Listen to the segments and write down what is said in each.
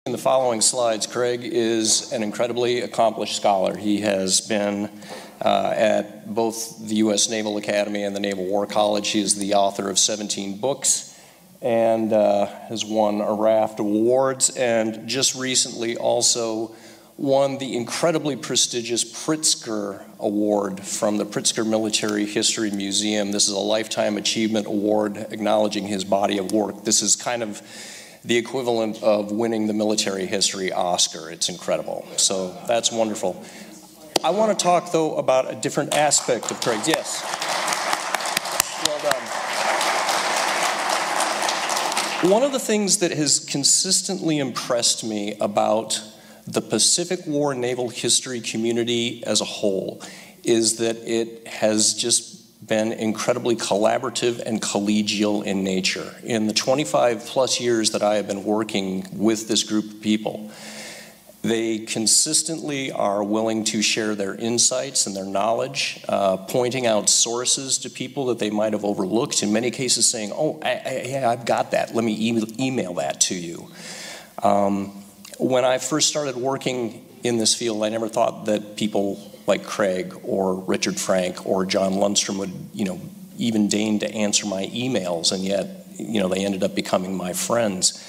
In the following slides, Craig is an incredibly accomplished scholar. He has been at both the U.S. Naval Academy and the Naval War College. He is the author of 17 books and has won a raft of awards, and just recently also won the incredibly prestigious Pritzker Award from the Pritzker Military History Museum. This is a Lifetime Achievement Award acknowledging his body of work. This is kind of the equivalent of winning the military history Oscar. It's incredible. So that's wonderful. I want to talk, though, about a different aspect of Craig. Yes. Well done. One of the things that has consistently impressed me about the Pacific War naval history community as a whole is that it has just been incredibly collaborative and collegial in nature. In the 25 plus years that I have been working with this group of people, they consistently are willing to share their insights and their knowledge, pointing out sources to people that they might have overlooked, in many cases saying, oh, yeah, I've got that, let me email that to you. When I first started working in this field, I never thought that people like Craig or Richard Frank or John Lundstrom would, even deign to answer my emails, and yet, they ended up becoming my friends.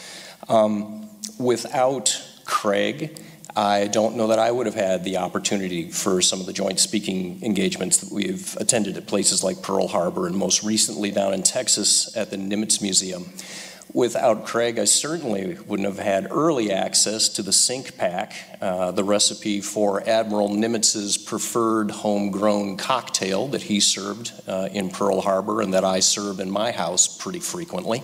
Without Craig, I don't know that I would have had the opportunity for some of the joint speaking engagements that we've attended at places like Pearl Harbor and most recently down in Texas at the NIMITZ Museum. Without Craig, I certainly wouldn't have had early access to the Sink Pack, the recipe for Admiral Nimitz's preferred homegrown cocktail that he served in Pearl Harbor and that I serve in my house pretty frequently.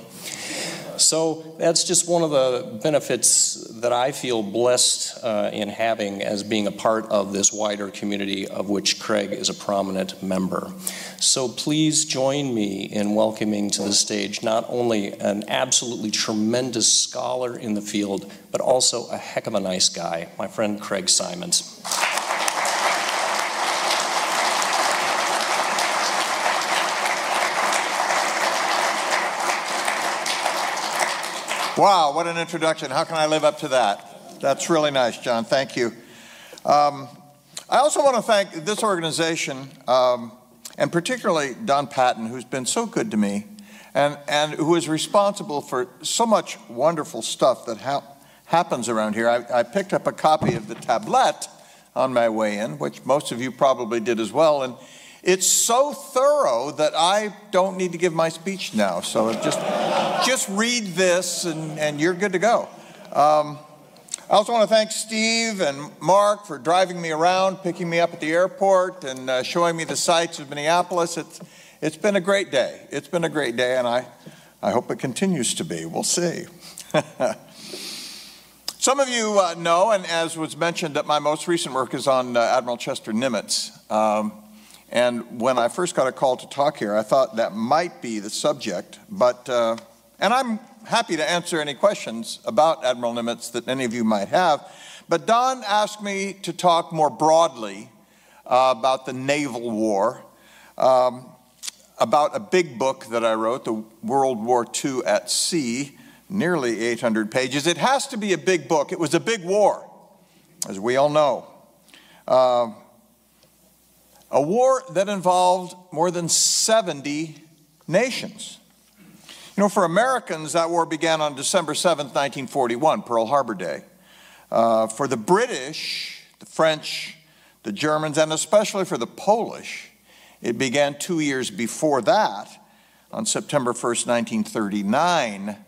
So that's just one of the benefits that I feel blessed in having as being a part of this wider community of which Craig is a prominent member. So please join me in welcoming to the stage not only an absolutely tremendous scholar in the field, but also a heck of a nice guy, my friend Craig Simons. Wow, what an introduction. How can I live up to that? That's really nice, John. Thank you. I also want to thank this organization, and particularly Don Patton, who's been so good to me, and who is responsible for so much wonderful stuff that happens around here. I picked up a copy of the Tablette on my way in, which most of you probably did as well, and it's so thorough that I don't need to give my speech now. So just read this and you're good to go. I also want to thank Steve and Mark for driving me around, picking me up at the airport, and showing me the sights of Minneapolis. It's been a great day. It's been a great day, and I hope it continues to be. We'll see. Some of you know, and as was mentioned, that my most recent work is on Admiral Chester Nimitz. And when I first got a call to talk here, I thought that might be the subject, but, and I'm happy to answer any questions about Admiral Nimitz that any of you might have, but Don asked me to talk more broadly about the naval war, about a big book that I wrote, the World War II at Sea, nearly 800 pages. It has to be a big book. It was a big war, as we all know. A war that involved more than 70 nations. For Americans, that war began on December 7th, 1941, Pearl Harbor Day. For the British, the French, the Germans, and especially for the Polish, it began 2 years before that, on September 1st, 1939.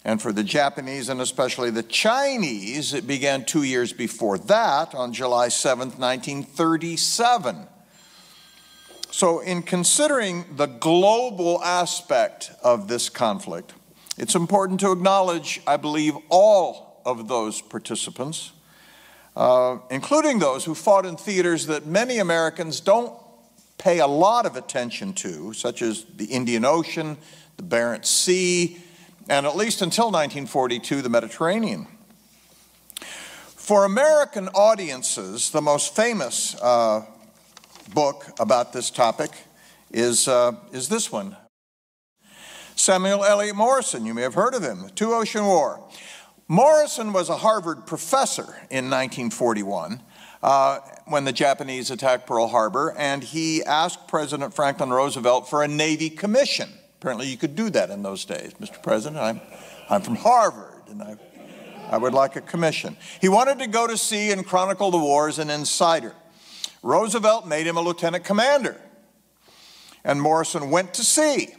And for the Japanese, and especially the Chinese, it began 2 years before that, on July 7th, 1937. So in considering the global aspect of this conflict, it's important to acknowledge, I believe, all of those participants, including those who fought in theaters that many Americans don't pay a lot of attention to, such as the Indian Ocean, the Barents Sea, and at least until 1942, the Mediterranean. For American audiences, the most famous book about this topic is this one. Samuel Eliot Morison, you may have heard of him, The Two Ocean War. Morrison was a Harvard professor in 1941 when the Japanese attacked Pearl Harbor, and he asked President Franklin Roosevelt for a Navy commission. Apparently you could do that in those days. Mr. President, I'm from Harvard, and I would like a commission. He wanted to go to sea and chronicle the war as an insider. Roosevelt made him a lieutenant commander, and Morrison went to sea.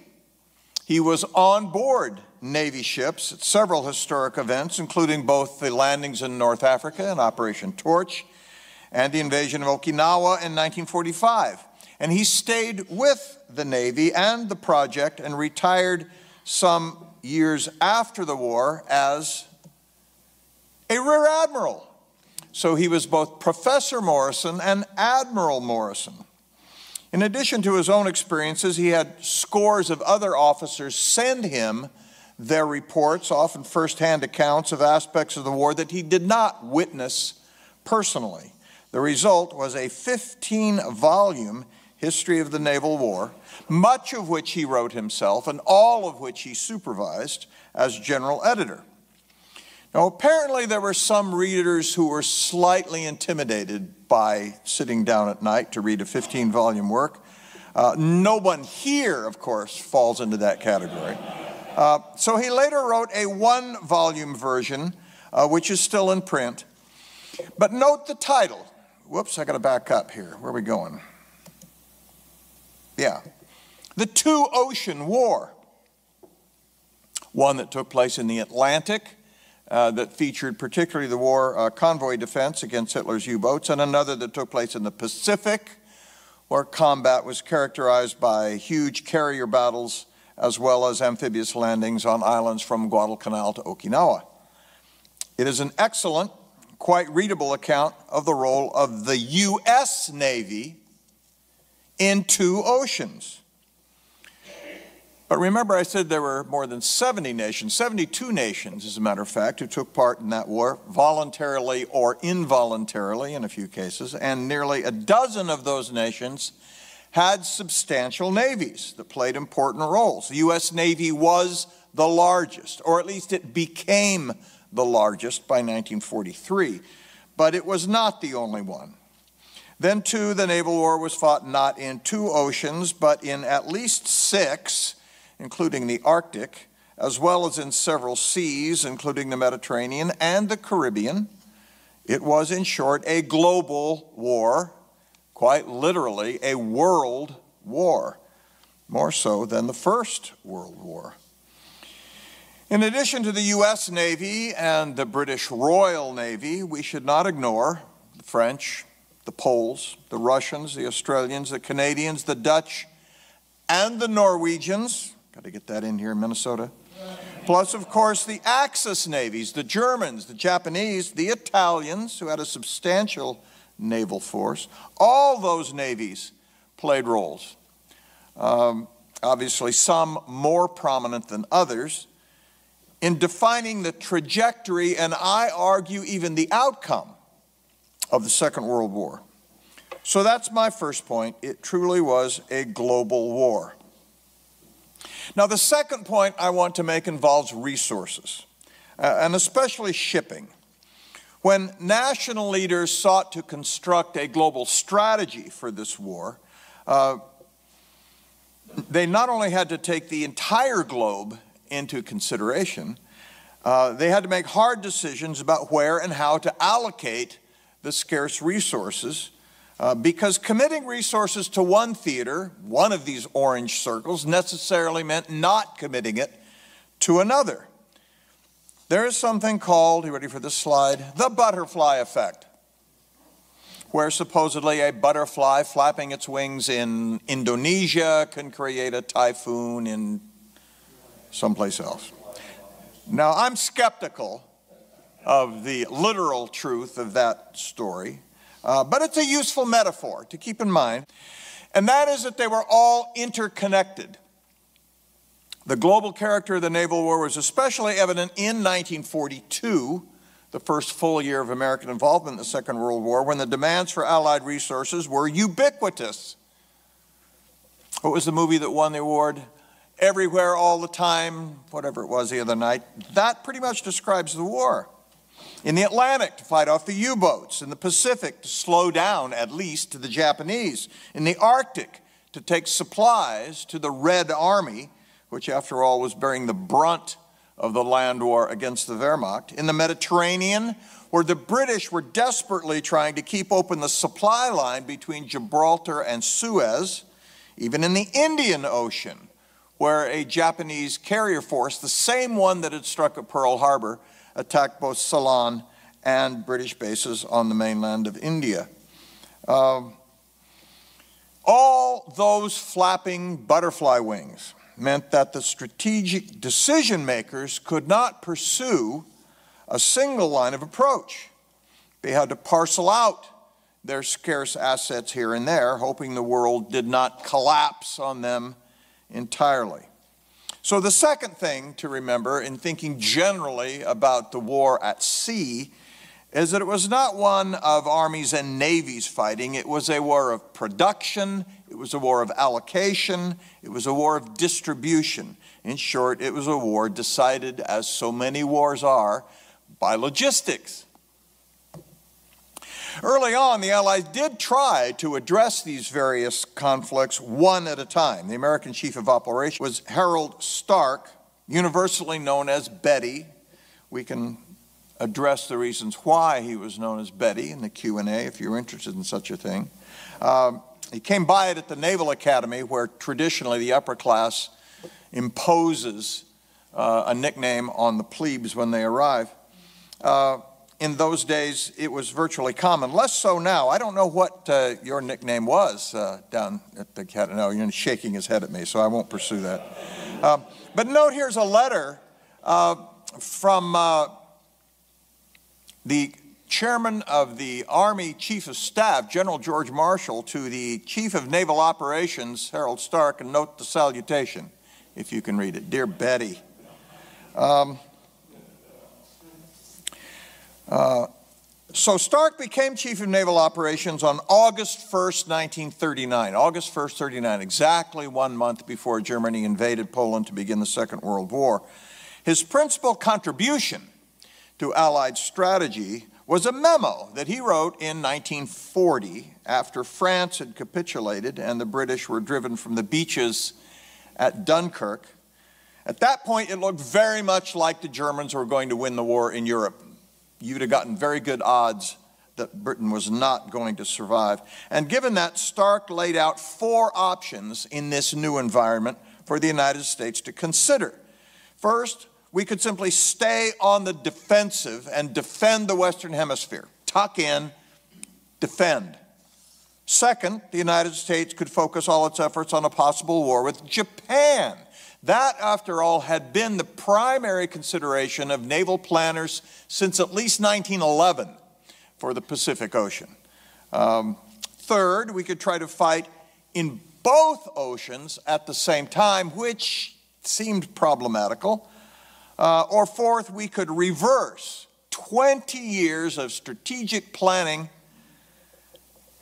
He was on board Navy ships at several historic events, including both the landings in North Africa and Operation Torch and the invasion of Okinawa in 1945. And he stayed with the Navy and the project and retired some years after the war as a rear admiral. So he was both Professor Morrison and Admiral Morrison. In addition to his own experiences, he had scores of other officers send him their reports, often first-hand accounts of aspects of the war that he did not witness personally. The result was a 15-volume history of the naval war, much of which he wrote himself and all of which he supervised as general editor. Now, apparently there were some readers who were slightly intimidated by sitting down at night to read a 15-volume work. No one here, of course, falls into that category. So he later wrote a 1-volume version, which is still in print. But note the title. Whoops, I got to back up here. Where are we going? Yeah. The Two-Ocean War. One that took place in the Atlantic, that featured particularly the war convoy defense against Hitler's U-boats, and another that took place in the Pacific, where combat was characterized by huge carrier battles as well as amphibious landings on islands from Guadalcanal to Okinawa. It is an excellent, quite readable account of the role of the U.S. Navy in two oceans. But remember, I said there were more than 70 nations, 72 nations, as a matter of fact, who took part in that war, voluntarily or involuntarily in a few cases, and nearly a dozen of those nations had substantial navies that played important roles. The U.S. Navy was the largest, or at least it became the largest by 1943, but it was not the only one. Then, too, the naval war was fought not in two oceans, but in at least 6, including the Arctic, as well as in several seas, including the Mediterranean and the Caribbean. It was, in short, a global war, quite literally a world war, more so than the First World War. In addition to the U.S. Navy and the British Royal Navy, we should not ignore the French, the Poles, the Russians, the Australians, the Canadians, the Dutch, and the Norwegians. Got to get that in here in Minnesota. Plus, of course, the Axis navies, the Germans, the Japanese, the Italians, who had a substantial naval force. All those navies played roles. Obviously, some more prominent than others in defining the trajectory, and I argue even the outcome, of the Second World War. So that's my first point. It truly was a global war. Now, the second point I want to make involves resources, and especially shipping. When national leaders sought to construct a global strategy for this war, they not only had to take the entire globe into consideration, they had to make hard decisions about where and how to allocate the scarce resources, because committing resources to one theater, one of these orange circles, necessarily meant not committing it to another. There is something called, you ready for this slide, the butterfly effect, where supposedly a butterfly flapping its wings in Indonesia can create a typhoon in someplace else. Now, I'm skeptical of the literal truth of that story, but it's a useful metaphor to keep in mind, and that is that they were all interconnected. The global character of the naval war was especially evident in 1942, the first full year of American involvement in the Second World War, when the demands for Allied resources were ubiquitous. What was the movie that won the award? everywhere all the time, whatever it was the other night. That pretty much describes the war. In the Atlantic, to fight off the U-boats. In the Pacific, to slow down, at least, to the Japanese. In the Arctic, to take supplies to the Red Army, which, after all, was bearing the brunt of the land war against the Wehrmacht. In the Mediterranean, where the British were desperately trying to keep open the supply line between Gibraltar and Suez. Even in the Indian Ocean, where a Japanese carrier force, the same one that had struck at Pearl Harbor, attacked both Ceylon and British bases on the mainland of India. All those flapping butterfly wings meant that the strategic decision makers could not pursue a single line of approach. They had to parcel out their scarce assets here and there, hoping the world did not collapse on them entirely. So the second thing to remember in thinking generally about the war at sea is that it was not one of armies and navies fighting. It was a war of production. It was a war of allocation. It was a war of distribution. In short, it was a war decided, as so many wars are, by logistics. Early on, the Allies did try to address these various conflicts one at a time. The American chief of operations was Harold Stark, universally known as Betty. We can address the reasons why he was known as Betty in the Q&A if you're interested in such a thing. He came by it at the Naval Academy, where traditionally the upper class imposes a nickname on the plebes when they arrive. In those days, it was virtually common. Less so now. I don't know what your nickname was down at the academy. No, you're shaking his head at me, so I won't pursue that. But note, here's a letter from the chairman of the Army Chief of Staff, General George Marshall, to the Chief of Naval Operations, Harold Stark, and note the salutation, if you can read it. Dear Betty. So Stark became Chief of Naval Operations on August 1st, 1939. August 1st, 39, exactly 1 month before Germany invaded Poland to begin the Second World War. His principal contribution to Allied strategy was a memo that he wrote in 1940 after France had capitulated and the British were driven from the beaches at Dunkirk. At that point, it looked very much like the Germans were going to win the war in Europe. You'd have gotten very good odds that Britain was not going to survive. And given that, Stark laid out 4 options in this new environment for the United States to consider. First, we could simply stay on the defensive and defend the Western Hemisphere. Tuck in, defend. Second, the United States could focus all its efforts on a possible war with Japan. That, after all, had been the primary consideration of naval planners since at least 1911 for the Pacific Ocean. Third, we could try to fight in both oceans at the same time, which seemed problematical. Or fourth, we could reverse 20 years of strategic planning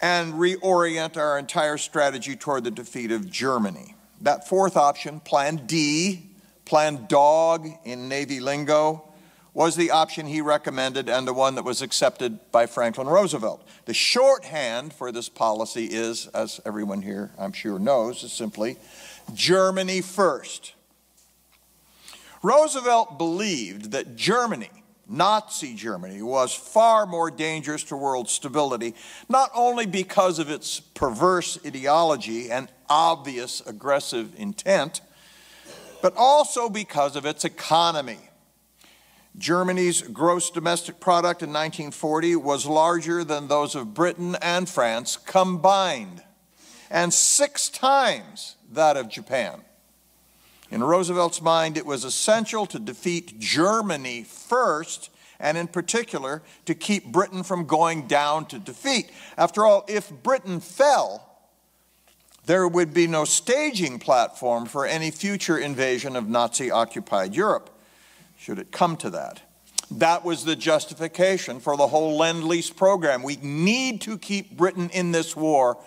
and reorient our entire strategy toward the defeat of Germany. That fourth option, Plan D, Plan Dog in Navy lingo, was the option he recommended and the one that was accepted by Franklin Roosevelt. The shorthand for this policy is, as everyone here I'm sure knows, is simply Germany first. Roosevelt believed that Germany, Nazi Germany, was far more dangerous to world stability, not only because of its perverse ideology and obvious aggressive intent, but also because of its economy. Germany's gross domestic product in 1940 was larger than those of Britain and France combined, and 6 times that of Japan. In Roosevelt's mind, it was essential to defeat Germany first, and in particular, to keep Britain from going down to defeat. After all, if Britain fell, there would be no staging platform for any future invasion of Nazi-occupied Europe, should it come to that. That was the justification for the whole Lend-Lease program. We need to keep Britain in this war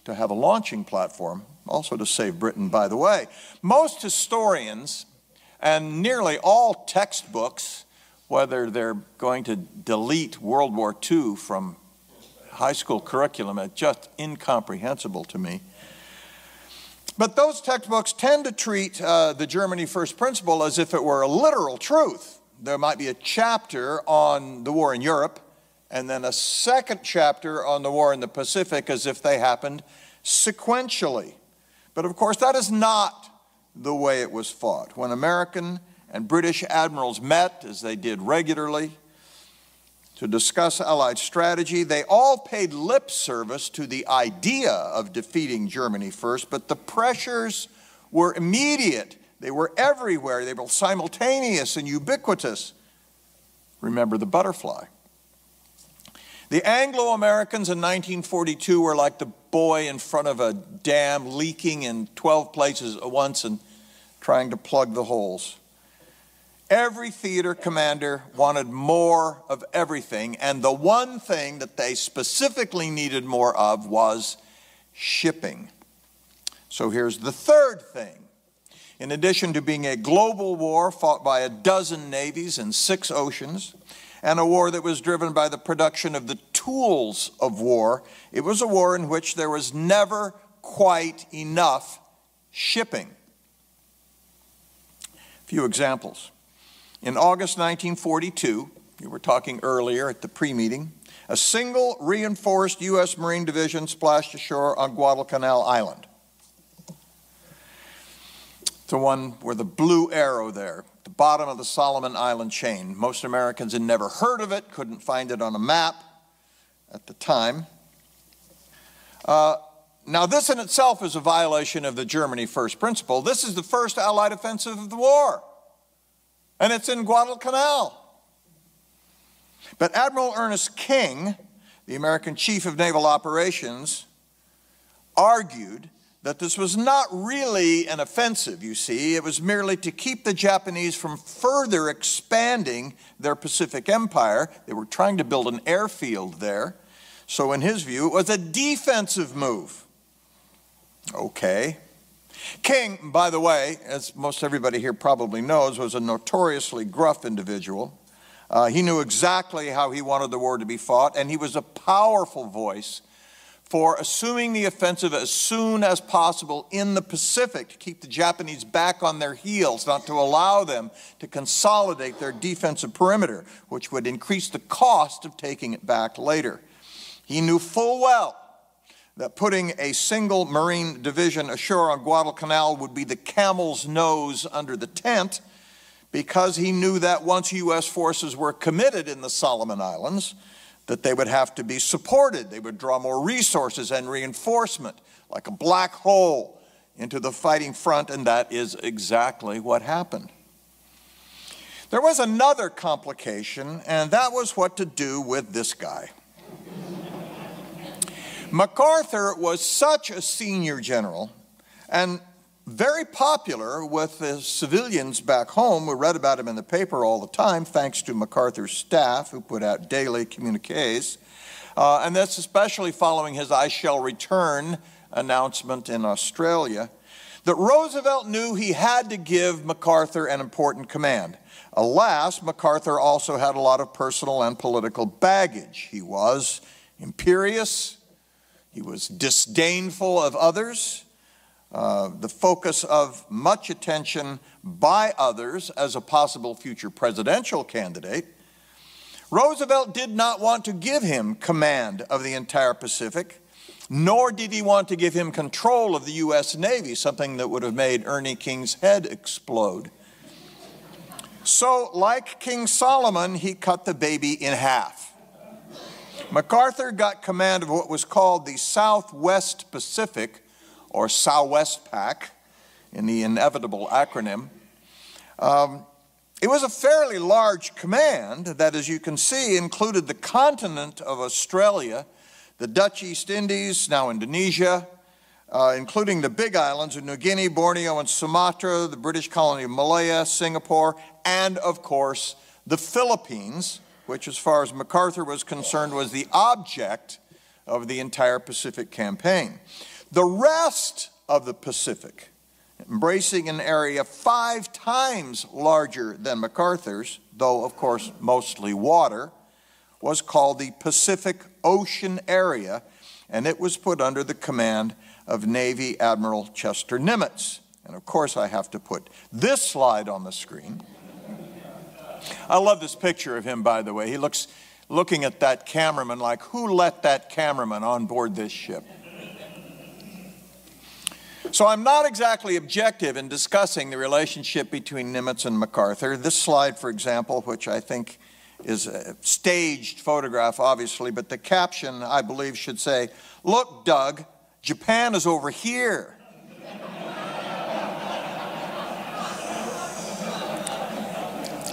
to have a launching platform also to save Britain, by the way. Most historians and nearly all textbooks, whether they're going to delete World War II from high school curriculum, it's just incomprehensible to me. But those textbooks tend to treat the Germany First principle as if it were a literal truth. There might be a chapter on the war in Europe, and then a second chapter on the war in the Pacific as if they happened sequentially. But of course, that is not the way it was fought. When American and British admirals met, as they did regularly, to discuss Allied strategy, they all paid lip service to the idea of defeating Germany first, but the pressures were immediate. They were everywhere. They were simultaneous and ubiquitous. Remember the butterfly. The Anglo-Americans in 1942 were like the boy in front of a dam leaking in 12 places at once and trying to plug the holes. Every theater commander wanted more of everything, and the one thing that they specifically needed more of was shipping. So here's the third thing. In addition to being a global war fought by a dozen navies in 6 oceans, and a war that was driven by the production of the tools of war, it was a war in which there was never quite enough shipping. A few examples. In August 1942, you were talking earlier at the pre-meeting, a single reinforced U.S. Marine Division splashed ashore on Guadalcanal Island. The one where the blue arrow there, the bottom of the Solomon Island chain. Most Americans had never heard of it, couldn't find it on a map at the time. Now this in itself is a violation of the Germany First principle. This is the first Allied offensive of the war, and it's in Guadalcanal. But Admiral Ernest King, the American Chief of Naval Operations, argued that this was not really an offensive, you see. It was merely to keep the Japanese from further expanding their Pacific Empire. They were trying to build an airfield there. So in his view, it was a defensive move. Okay. King, by the way, as most everybody here probably knows, was a notoriously gruff individual. He knew exactly how he wanted the war to be fought, and he was a powerful voice for assuming the offensive as soon as possible in the Pacific to keep the Japanese back on their heels, not to allow them to consolidate their defensive perimeter, which would increase the cost of taking it back later. He knew full well that putting a single Marine division ashore on Guadalcanal would be the camel's nose under the tent, because he knew that once U.S. forces were committed in the Solomon Islands, that they would have to be supported. They would draw more resources and reinforcement, like a black hole, into the fighting front, and that is exactly what happened. There was another complication, and that was what to do with this guy. MacArthur was such a senior general and very popular with the civilians back home. We read about him in the paper all the time, thanks to MacArthur's staff, who put out daily communiques. And that's especially following his "I shall return" announcement in Australia, that Roosevelt knew he had to give MacArthur an important command. Alas, MacArthur also had a lot of personal and political baggage. He was imperious. He was disdainful of others. The focus of much attention by others as a possible future presidential candidate. Roosevelt did not want to give him command of the entire Pacific, nor did he want to give him control of the U.S. Navy, something that would have made Ernie King's head explode. So, like King Solomon, he cut the baby in half. MacArthur got command of what was called the Southwest Pacific, or Southwest Pac, in the inevitable acronym. It was a fairly large command that, as you can see, included the continent of Australia, the Dutch East Indies, now Indonesia, including the big islands of New Guinea, Borneo, and Sumatra, the British colony of Malaya, Singapore, and, of course, the Philippines, which, as far as MacArthur was concerned, was the object of the entire Pacific campaign. The rest of the Pacific, embracing an area 5 times larger than MacArthur's, though of course mostly water, was called the Pacific Ocean Area, and it was put under the command of Navy Admiral Chester Nimitz. And of course I have to put this slide on the screen. I love this picture of him, by the way. He looks looking at that cameraman like, who let that cameraman on board this ship? So I'm not exactly objective in discussing the relationship between Nimitz and MacArthur. This slide, for example, which I think is a staged photograph, obviously, but the caption, I believe, should say, "Look, Doug, Japan is over here."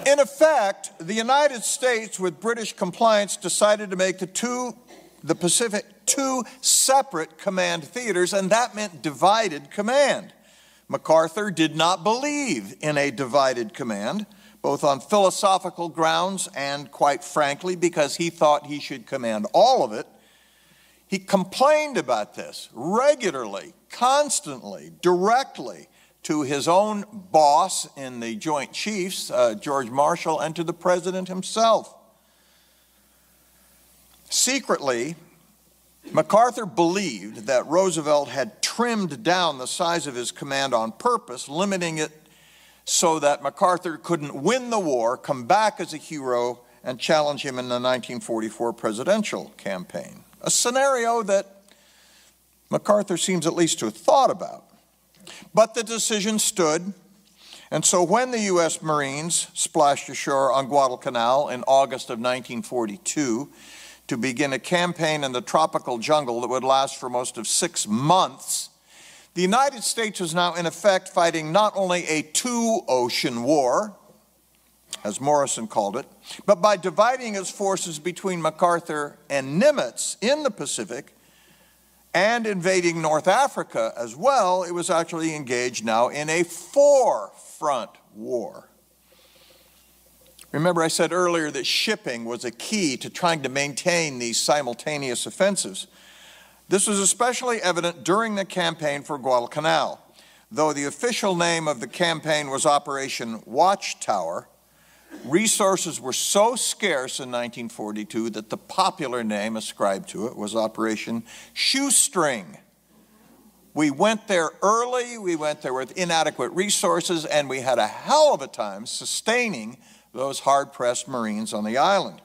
In effect, the United States, with British compliance, decided to make the Pacific two separate command theaters, and that meant divided command. MacArthur did not believe in a divided command, both on philosophical grounds and, quite frankly, because he thought he should command all of it. He complained about this regularly, constantly, directly to his own boss in the Joint Chiefs, George Marshall, and to the President himself. Secretly, MacArthur believed that Roosevelt had trimmed down the size of his command on purpose, limiting it so that MacArthur couldn't win the war, come back as a hero, and challenge him in the 1944 presidential campaign. A scenario that MacArthur seems at least to have thought about. But the decision stood, and so when the U.S. Marines splashed ashore on Guadalcanal in August of 1942 to begin a campaign in the tropical jungle that would last for most of 6 months, the United States was now in effect fighting not only a two-ocean war, as Morrison called it, but by dividing its forces between MacArthur and Nimitz in the Pacific and invading North Africa as well, it was actually engaged now in a 4-front war. Remember, I said earlier that shipping was a key to trying to maintain these simultaneous offensives. This was especially evident during the campaign for Guadalcanal. Though the official name of the campaign was Operation Watchtower, resources were so scarce in 1942 that the popular name ascribed to it was Operation Shoestring. We went there early, we went there with inadequate resources, and we had a hell of a time sustaining those hard-pressed Marines on the island.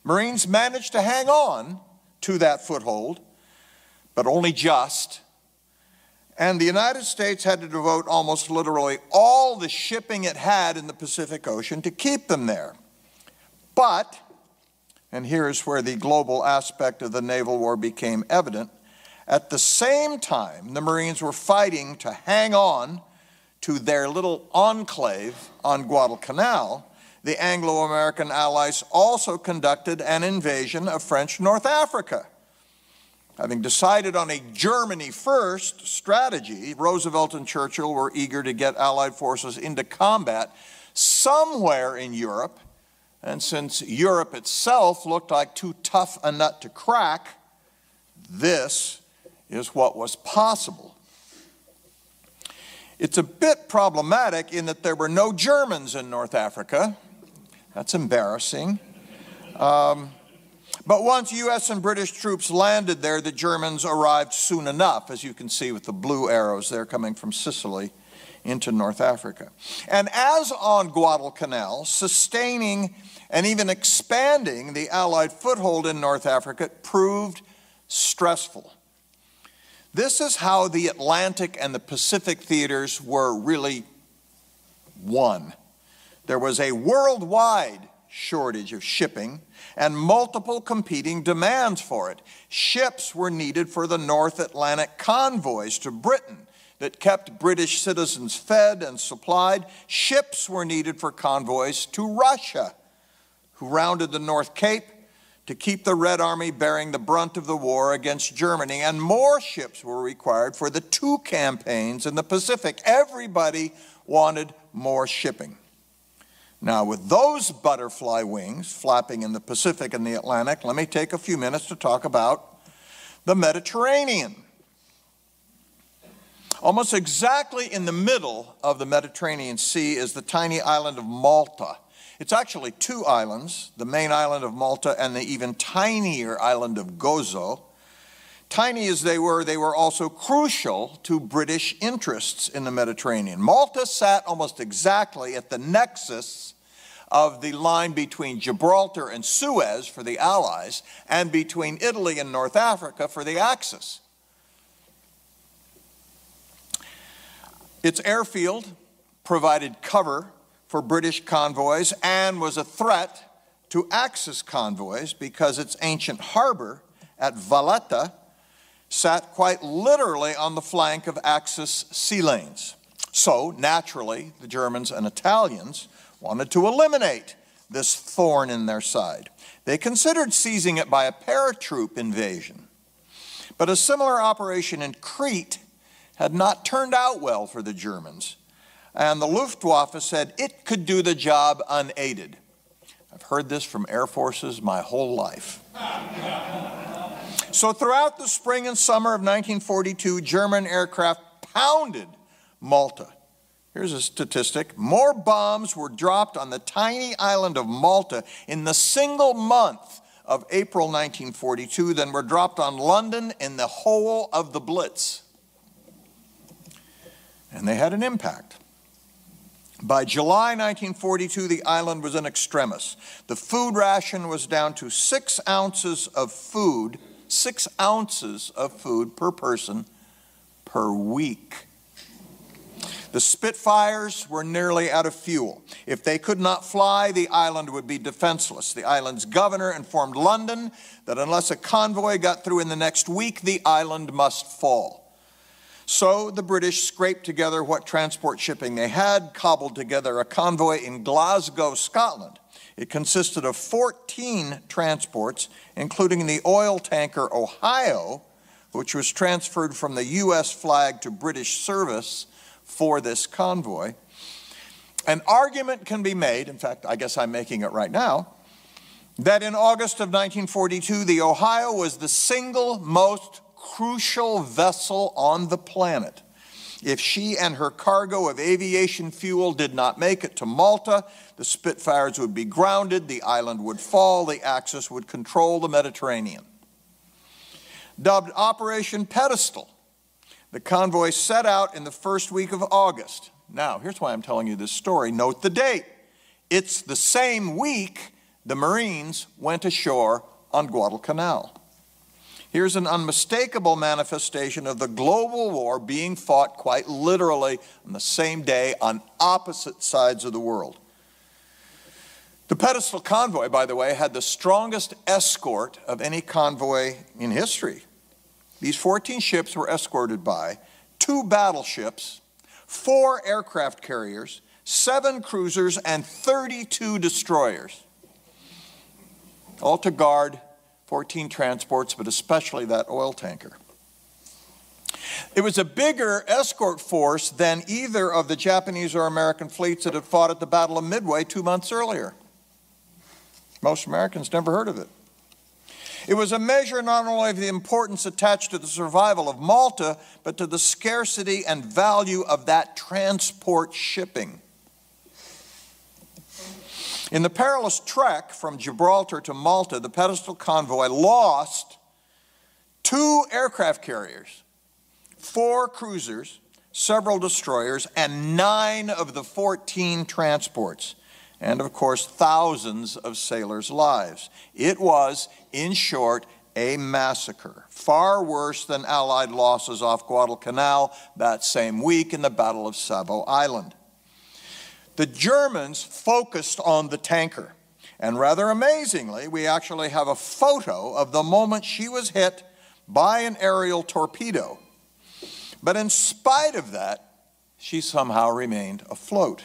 Marines managed to hang on to that foothold, but only just. And the United States had to devote almost literally all the shipping it had in the Pacific Ocean to keep them there. But, and here's where the global aspect of the naval war became evident, at the same time the Marines were fighting to hang on to their little enclave on Guadalcanal, the Anglo-American allies also conducted an invasion of French North Africa. Having decided on a Germany-first strategy, Roosevelt and Churchill were eager to get Allied forces into combat somewhere in Europe, and since Europe itself looked like too tough a nut to crack, this is what was possible. It's a bit problematic in that there were no Germans in North Africa. That's embarrassing. But once U.S. and British troops landed there, the Germans arrived soon enough, as you can see with the blue arrows there coming from Sicily into North Africa. And as on Guadalcanal, sustaining and even expanding the Allied foothold in North Africa proved stressful. This is how the Atlantic and the Pacific theaters were really won. There was a worldwide shortage of shipping and multiple competing demands for it. Ships were needed for the North Atlantic convoys to Britain that kept British citizens fed and supplied. Ships were needed for convoys to Russia, who rounded the North Cape to keep the Red Army bearing the brunt of the war against Germany. And more ships were required for the two campaigns in the Pacific. Everybody wanted more shipping. Now, with those butterfly wings flapping in the Pacific and the Atlantic, let me take a few minutes to talk about the Mediterranean. Almost exactly in the middle of the Mediterranean Sea is the tiny island of Malta. It's actually two islands, the main island of Malta and the even tinier island of Gozo. Tiny as they were also crucial to British interests in the Mediterranean. Malta sat almost exactly at the nexus of the line between Gibraltar and Suez for the Allies and between Italy and North Africa for the Axis. Its airfield provided cover for British convoys and was a threat to Axis convoys because its ancient harbor at Valletta sat quite literally on the flank of Axis sea lanes. So, naturally, the Germans and Italians wanted to eliminate this thorn in their side. They considered seizing it by a paratroop invasion. But a similar operation in Crete had not turned out well for the Germans, and the Luftwaffe said it could do the job unaided. I've heard this from air forces my whole life. So throughout the spring and summer of 1942, German aircraft pounded Malta. Here's a statistic. More bombs were dropped on the tiny island of Malta in the single month of April 1942 than were dropped on London in the whole of the Blitz. And they had an impact. By July 1942, the island was in extremis. The food ration was down to 6 ounces of food per person per week. The Spitfires were nearly out of fuel. If they could not fly, the island would be defenseless. The island's governor informed London that unless a convoy got through in the next week, the island must fall. So the British scraped together what transport shipping they had, cobbled together a convoy in Glasgow, Scotland. It consisted of 14 transports, including the oil tanker Ohio, which was transferred from the U.S. flag to British service for this convoy. An argument can be made, in fact, I guess I'm making it right now, that in August of 1942, the Ohio was the single most crucial vessel on the planet. If she and her cargo of aviation fuel did not make it to Malta, the Spitfires would be grounded, the island would fall, the Axis would control the Mediterranean. Dubbed Operation Pedestal, the convoy set out in the first week of August. Now, here's why I'm telling you this story. Note the date. It's the same week the Marines went ashore on Guadalcanal. Here's an unmistakable manifestation of the global war being fought quite literally on the same day on opposite sides of the world. The Pedestal convoy, by the way, had the strongest escort of any convoy in history. These 14 ships were escorted by 2 battleships, 4 aircraft carriers, 7 cruisers, and 32 destroyers, all to guard 14 transports, but especially that oil tanker. It was a bigger escort force than either of the Japanese or American fleets that had fought at the Battle of Midway 2 months earlier. Most Americans never heard of it. It was a measure not only of the importance attached to the survival of Malta, but to the scarcity and value of that transport shipping. In the perilous trek from Gibraltar to Malta, the Pedestal convoy lost 2 aircraft carriers, 4 cruisers, several destroyers, and 9 of the 14 transports, and of course thousands of sailors' lives. It was, in short, a massacre, far worse than Allied losses off Guadalcanal that same week in the Battle of Savo Island. The Germans focused on the tanker, and rather amazingly, we actually have a photo of the moment she was hit by an aerial torpedo. But in spite of that, she somehow remained afloat.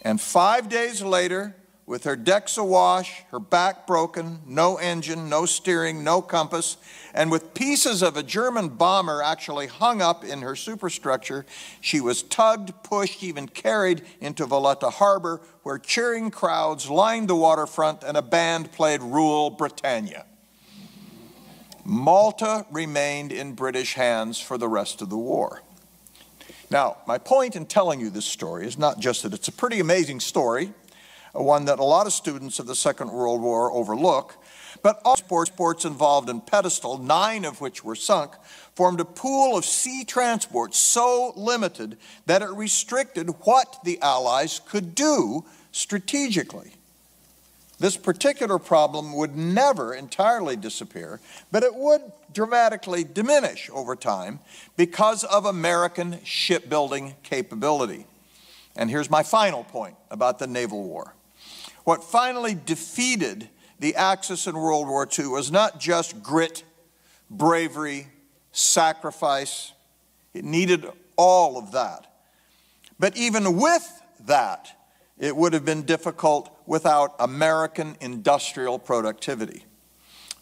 And 5 days later, with her decks awash, her back broken, no engine, no steering, no compass, and with pieces of a German bomber actually hung up in her superstructure, she was tugged, pushed, even carried into Valletta Harbor, where cheering crowds lined the waterfront and a band played Rule Britannia. Malta remained in British hands for the rest of the war. Now, my point in telling you this story is not just that it's a pretty amazing story, one that a lot of students of the Second World War overlook, but all sports involved in Pedestal, 9 of which were sunk, formed a pool of sea transport so limited that it restricted what the Allies could do strategically. This particular problem would never entirely disappear, but it would dramatically diminish over time because of American shipbuilding capability. And here's my final point about the naval war. What finally defeated the Axis in World War II was not just grit, bravery, sacrifice. It needed all of that. But even with that, it would have been difficult without American industrial productivity.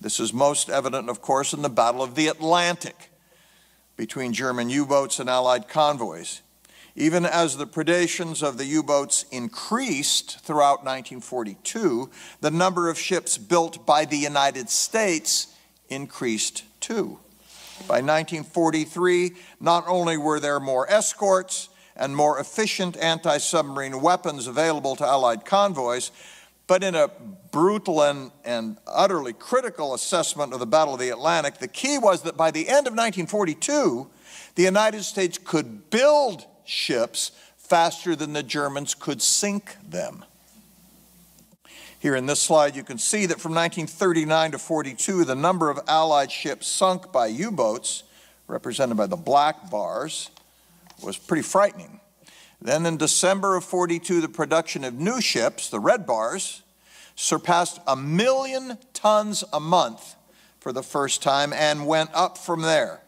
This is most evident, of course, in the Battle of the Atlantic between German U-boats and Allied convoys. Even as the predations of the U-boats increased throughout 1942, the number of ships built by the United States increased too. By 1943, not only were there more escorts and more efficient anti-submarine weapons available to Allied convoys, but in a brutal and utterly critical assessment of the Battle of the Atlantic, the key was that by the end of 1942, the United States could build ships faster than the Germans could sink them. Here in this slide, you can see that from 1939 to 42, the number of Allied ships sunk by U-boats, represented by the black bars, was pretty frightening. Then in December of 42, the production of new ships, the red bars, surpassed 1 million tons a month for the first time and went up from there.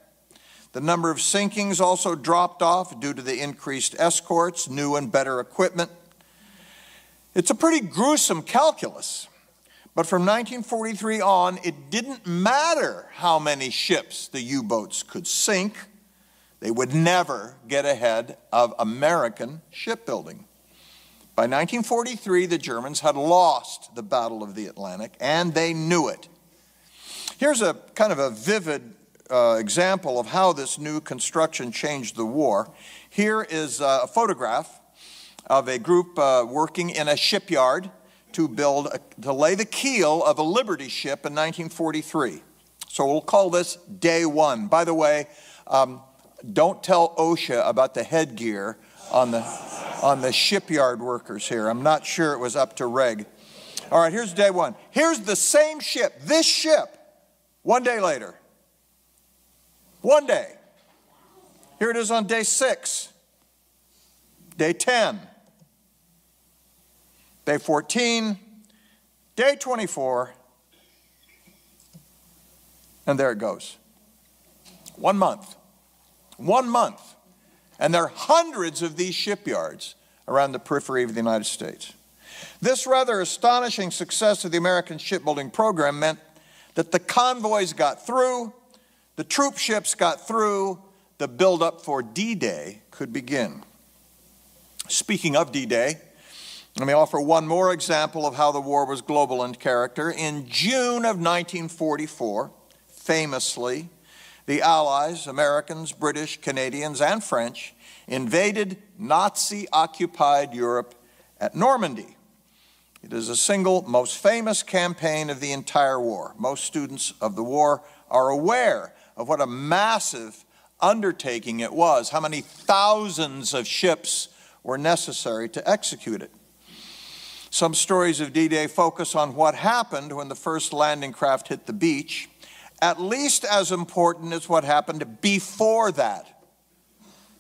The number of sinkings also dropped off due to the increased escorts, new and better equipment. It's a pretty gruesome calculus, but from 1943 on, it didn't matter how many ships the U-boats could sink. They would never get ahead of American shipbuilding. By 1943, the Germans had lost the Battle of the Atlantic, and they knew it. Here's a kind of a vivid example of how this new construction changed the war. Here is a photograph of a group working in a shipyard to lay the keel of a Liberty ship in 1943. So we'll call this day one. By the way, don't tell OSHA about the headgear on the shipyard workers here. I'm not sure it was up to reg. All right, here's day one. Here's the same ship, this ship, 1 day later. 1 day. Here it is on day 6, day 10, day 14, day 24, and there it goes. 1 month. 1 month. And there are hundreds of these shipyards around the periphery of the United States. This rather astonishing success of the American shipbuilding program meant that the convoys got through, the troop ships got through, the buildup for D-Day could begin. Speaking of D-Day, let me offer one more example of how the war was global in character. In June of 1944, famously, the Allies, Americans, British, Canadians, and French, invaded Nazi-occupied Europe at Normandy. It is the single most famous campaign of the entire war. Most students of the war are aware of what a massive undertaking it was, how many thousands of ships were necessary to execute it. Some stories of D-Day focus on what happened when the first landing craft hit the beach. At least as important is what happened before that.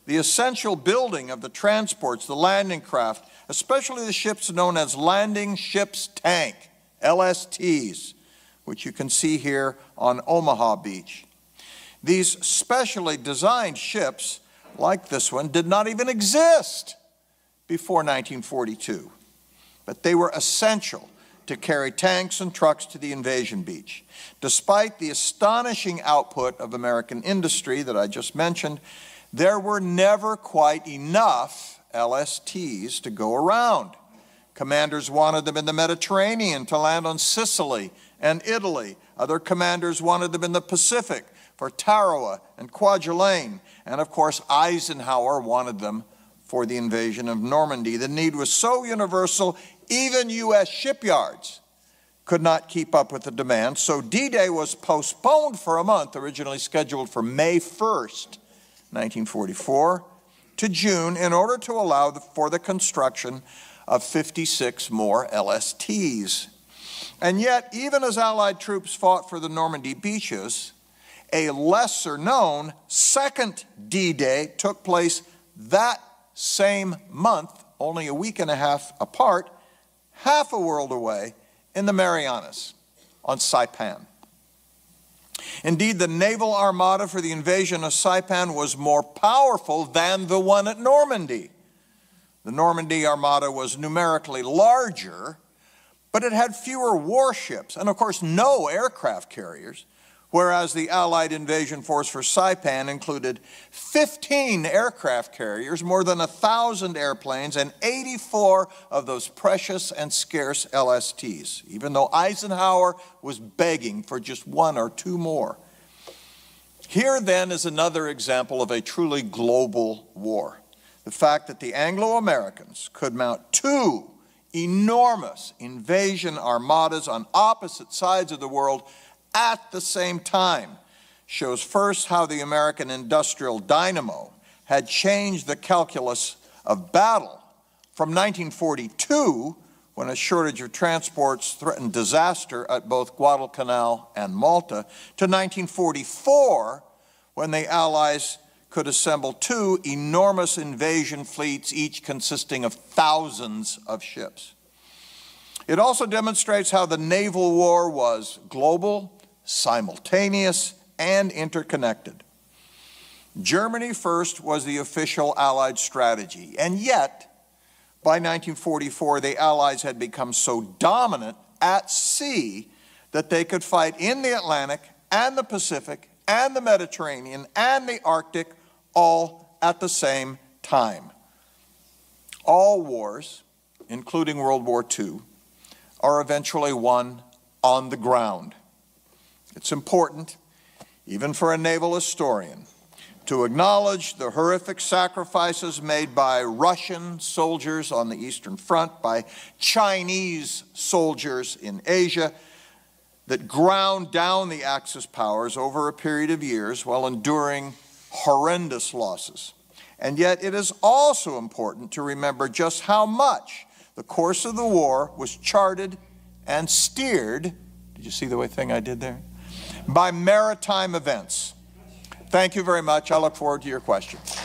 The essential building of the transports, the landing craft, especially the ships known as Landing Ships Tank, LSTs, which you can see here on Omaha Beach. These specially designed ships, like this one, did not even exist before 1942, but they were essential to carry tanks and trucks to the invasion beach. Despite the astonishing output of American industry that I just mentioned, there were never quite enough LSTs to go around. Commanders wanted them in the Mediterranean to land on Sicily and Italy. Other commanders wanted them in the Pacific for Tarawa and Kwajalein, and of course Eisenhower wanted them for the invasion of Normandy. The need was so universal, even U.S. shipyards could not keep up with the demand, so D-Day was postponed for a month, originally scheduled for May 1st, 1944, to June, in order to allow for the construction of 56 more LSTs. And yet, even as Allied troops fought for the Normandy beaches, a lesser-known second D-Day took place that same month, only a week and a half apart, half a world away, in the Marianas, on Saipan. Indeed, the naval armada for the invasion of Saipan was more powerful than the one at Normandy. The Normandy armada was numerically larger, but it had fewer warships, and of course no aircraft carriers, whereas the Allied invasion force for Saipan included 15 aircraft carriers, more than 1,000 airplanes, and 84 of those precious and scarce LSTs, even though Eisenhower was begging for just 1 or 2 more. Here then is another example of a truly global war. The fact that the Anglo-Americans could mount 2 enormous invasion armadas on opposite sides of the world at the same time shows first how the American industrial dynamo had changed the calculus of battle from 1942, when a shortage of transports threatened disaster at both Guadalcanal and Malta, to 1944, when the Allies could assemble 2 enormous invasion fleets, each consisting of thousands of ships. It also demonstrates how the naval war was global, simultaneous, and interconnected. Germany first was the official Allied strategy, and yet, by 1944, the Allies had become so dominant at sea that they could fight in the Atlantic and the Pacific and the Mediterranean and the Arctic all at the same time. All wars, including World War II, are eventually won on the ground. It's important, even for a naval historian, to acknowledge the horrific sacrifices made by Russian soldiers on the Eastern Front, by Chinese soldiers in Asia, that ground down the Axis powers over a period of years while enduring horrendous losses. And yet it is also important to remember just how much the course of the war was charted and steered, did you see the thing I did there? By maritime events. Thank you very much. I look forward to your questions.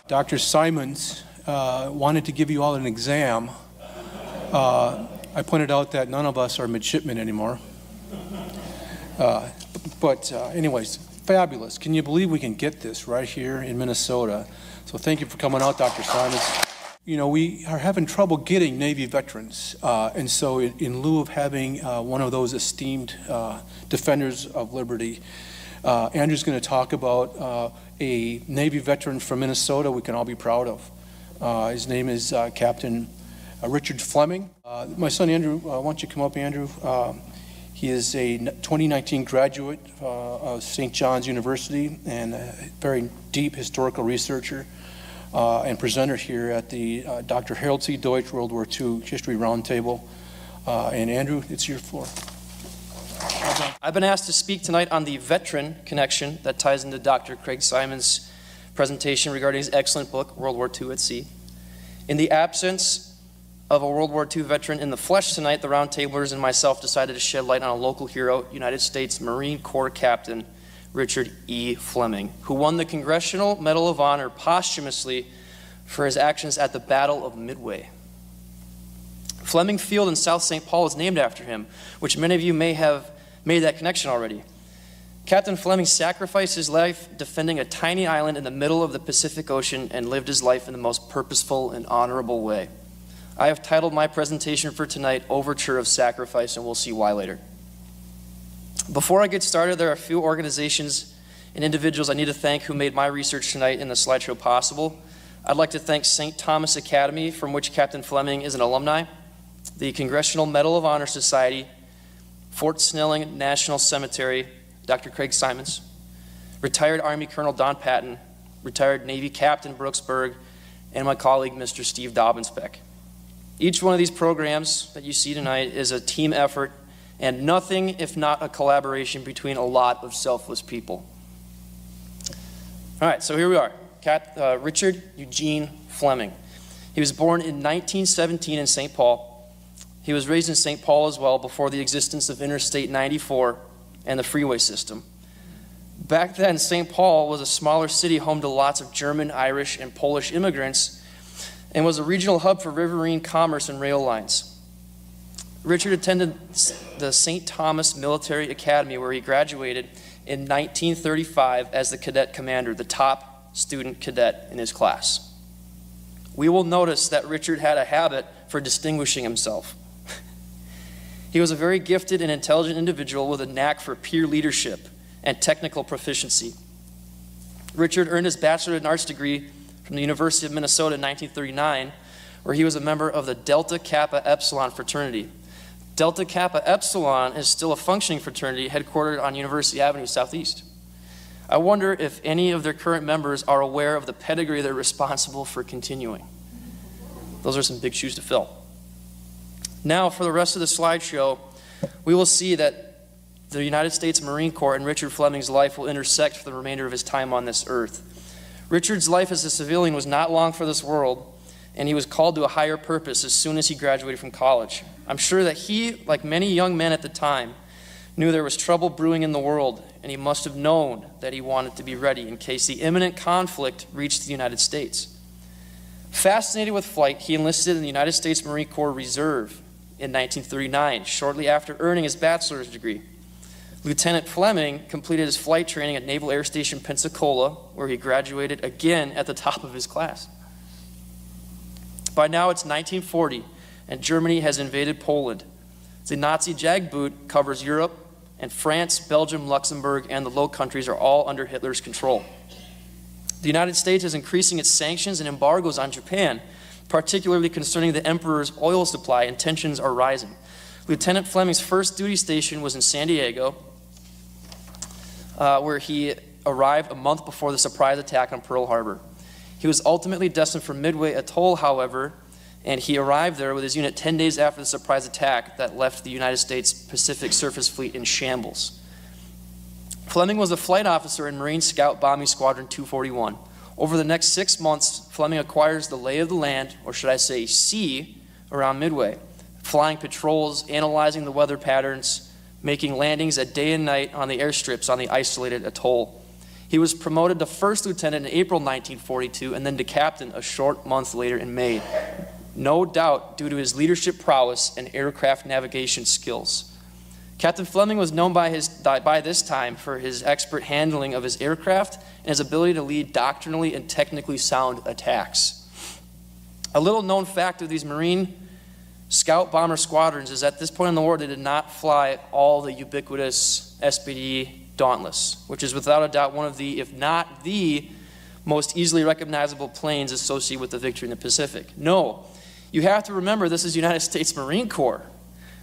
Dr. Simons wanted to give you all an exam. I pointed out that none of us are midshipmen anymore. Anyways, fabulous. Can you believe we can get this right here in Minnesota? So thank you for coming out, Dr. Simons. You know, we are having trouble getting Navy veterans, and so in lieu of having one of those esteemed defenders of liberty, Andrew's going to talk about a Navy veteran from Minnesota we can all be proud of. His name is Captain Richard Fleming. My son Andrew, why don't you come up, Andrew? He is a 2019 graduate of St. John's University and a very deep historical researcher and presenter here at the Dr. Harold C. Deutsch World War II History Roundtable. And Andrew, it's your floor. I've been asked to speak tonight on the veteran connection that ties into Dr. Craig Simons' presentation regarding his excellent book, World War II at Sea. In the absence of a World War II veteran in the flesh tonight, the roundtablers and myself decided to shed light on a local hero, United States Marine Corps Captain Richard E. Fleming, who won the Congressional Medal of Honor posthumously for his actions at the Battle of Midway. Fleming Field in South St. Paul is named after him, which many of you may have made that connection already. Captain Fleming sacrificed his life defending a tiny island in the middle of the Pacific Ocean and lived his life in the most purposeful and honorable way. I have titled my presentation for tonight, Overture of Sacrifice, and we'll see why later. Before I get started, there are a few organizations and individuals I need to thank who made my research tonight in the slideshow possible. I'd like to thank St. Thomas Academy, from which Captain Fleming is an alumni, the Congressional Medal of Honor Society, Fort Snelling National Cemetery, Dr. Craig Simons, retired Army Colonel Don Patton, retired Navy Captain Brooks Berg, and my colleague, Mr. Steve Dobbins-Beck. Each one of these programs that you see tonight is a team effort and nothing if not a collaboration between a lot of selfless people. All right, so here we are. Richard Eugene Fleming. He was born in 1917 in St. Paul. He was raised in St. Paul as well before the existence of Interstate 94 and the freeway system. Back then, St. Paul was a smaller city home to lots of German, Irish, and Polish immigrants and was a regional hub for riverine commerce and rail lines. Richard attended the St. Thomas Military Academy where he graduated in 1935 as the cadet commander, the top student cadet in his class. We will notice that Richard had a habit for distinguishing himself. He was a very gifted and intelligent individual with a knack for peer leadership and technical proficiency. Richard earned his Bachelor in Arts degree from the University of Minnesota in 1939, where he was a member of the Delta Kappa Epsilon fraternity. Delta Kappa Epsilon is still a functioning fraternity headquartered on University Avenue Southeast. I wonder if any of their current members are aware of the pedigree they're responsible for continuing. Those are some big shoes to fill. Now, for the rest of the slideshow, we will see that the United States Marine Corps and Richard Fleming's life will intersect for the remainder of his time on this earth. Richard's life as a civilian was not long for this world, and he was called to a higher purpose as soon as he graduated from college. I'm sure that he, like many young men at the time, knew there was trouble brewing in the world, and he must have known that he wanted to be ready in case the imminent conflict reached the United States. Fascinated with flight, he enlisted in the United States Marine Corps Reserve in 1939, shortly after earning his bachelor's degree. Lieutenant Fleming completed his flight training at Naval Air Station Pensacola, where he graduated again at the top of his class. By now it's 1940, and Germany has invaded Poland. The Nazi Jagdboot covers Europe, and France, Belgium, Luxembourg, and the Low Countries are all under Hitler's control. The United States is increasing its sanctions and embargoes on Japan, particularly concerning the emperor's oil supply, and tensions are rising. Lieutenant Fleming's first duty station was in San Diego, where he arrived a month before the surprise attack on Pearl Harbor. He was ultimately destined for Midway Atoll, however, and he arrived there with his unit 10 days after the surprise attack that left the United States Pacific Surface Fleet in shambles. Fleming was a flight officer in Marine Scout Bombing Squadron 241. Over the next 6 months, Fleming acquires the lay of the land, or should I say sea, around Midway, flying patrols, analyzing the weather patterns, making landings at day and night on the airstrips on the isolated atoll. He was promoted to first lieutenant in April 1942 and then to captain a short month later in May, no doubt due to his leadership prowess and aircraft navigation skills. Captain Fleming was known by this time for his expert handling of his aircraft and his ability to lead doctrinally and technically sound attacks. A little known fact of these Marine Scout bomber squadrons is at this point in the war they did not fly all the ubiquitous SPD Dauntless, which is without a doubt one of the, if not the, most easily recognizable planes associated with the victory in the Pacific. No, you have to remember this is United States Marine Corps,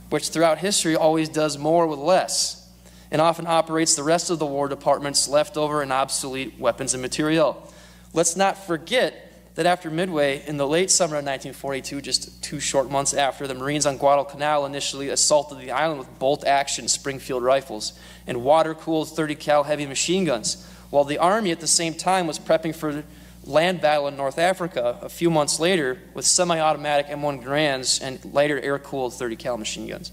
which throughout history always does more with less, and often operates the rest of the War Department's leftover and obsolete weapons and materiel. Let's not forget that after Midway, in the late summer of 1942, just 2 short months after, the Marines on Guadalcanal initially assaulted the island with bolt-action Springfield rifles and water-cooled 30 cal heavy machine guns, while the Army at the same time was prepping for land battle in North Africa a few months later with semi-automatic M1 Garands and lighter air-cooled 30 cal machine guns.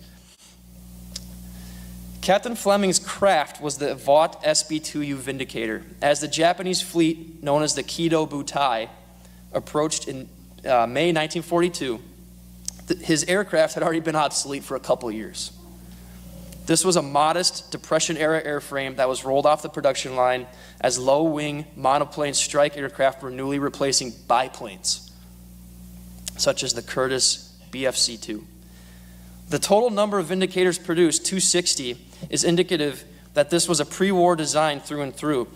Captain Fleming's craft was the Vought SB-2U Vindicator. As the Japanese fleet, known as the Kido Butai, approached in May 1942, his aircraft had already been obsolete for a couple years. This was a modest Depression-era airframe that was rolled off the production line as low-wing monoplane strike aircraft were newly replacing biplanes, such as the Curtiss BFC-2. The total number of Vindicators produced, 260, is indicative that this was a pre-war design through and through.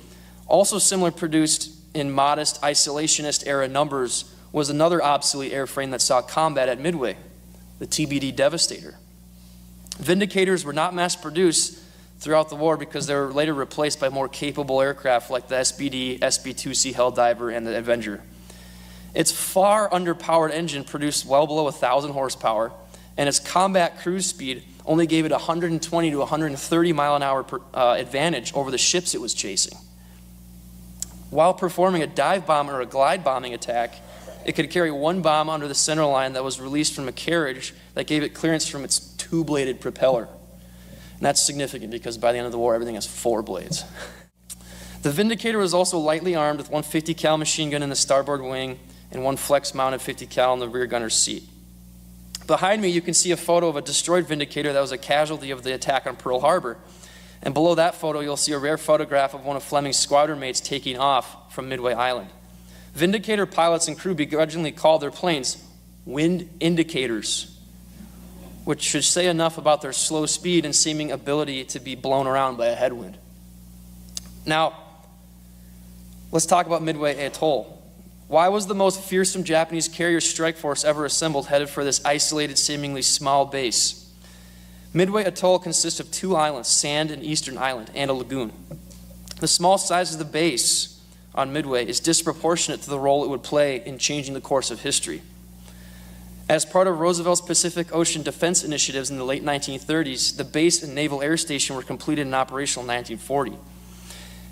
Also similar produced in modest isolationist-era numbers was another obsolete airframe that saw combat at Midway, the TBD Devastator. Vindicators were not mass-produced throughout the war because they were later replaced by more capable aircraft like the SBD, SB-2C Helldiver, and the Avenger. Its far underpowered engine produced well below 1,000 horsepower, and its combat cruise speed only gave it 120 to 130 mile an hour advantage over the ships it was chasing. While performing a dive bomb or a glide bombing attack, it could carry one bomb under the center line that was released from a carriage that gave it clearance from its two-bladed propeller. And that's significant because by the end of the war, everything has 4 blades. The Vindicator was also lightly armed with one 50 cal machine gun in the starboard wing and one flex-mounted 50 cal in the rear gunner's seat. Behind me, you can see a photo of a destroyed Vindicator that was a casualty of the attack on Pearl Harbor. And below that photo, you'll see a rare photograph of one of Fleming's squadron mates taking off from Midway Island. Vindicator pilots and crew begrudgingly called their planes wind indicators, which should say enough about their slow speed and seeming ability to be blown around by a headwind. Now, let's talk about Midway Atoll. Why was the most fearsome Japanese carrier strike force ever assembled headed for this isolated, seemingly small base? Midway Atoll consists of 2 islands, Sand and Eastern Island, and a lagoon. The small size of the base on Midway is disproportionate to the role it would play in changing the course of history. As part of Roosevelt's Pacific Ocean defense initiatives in the late 1930s, the base and naval air station were completed and operational in 1940.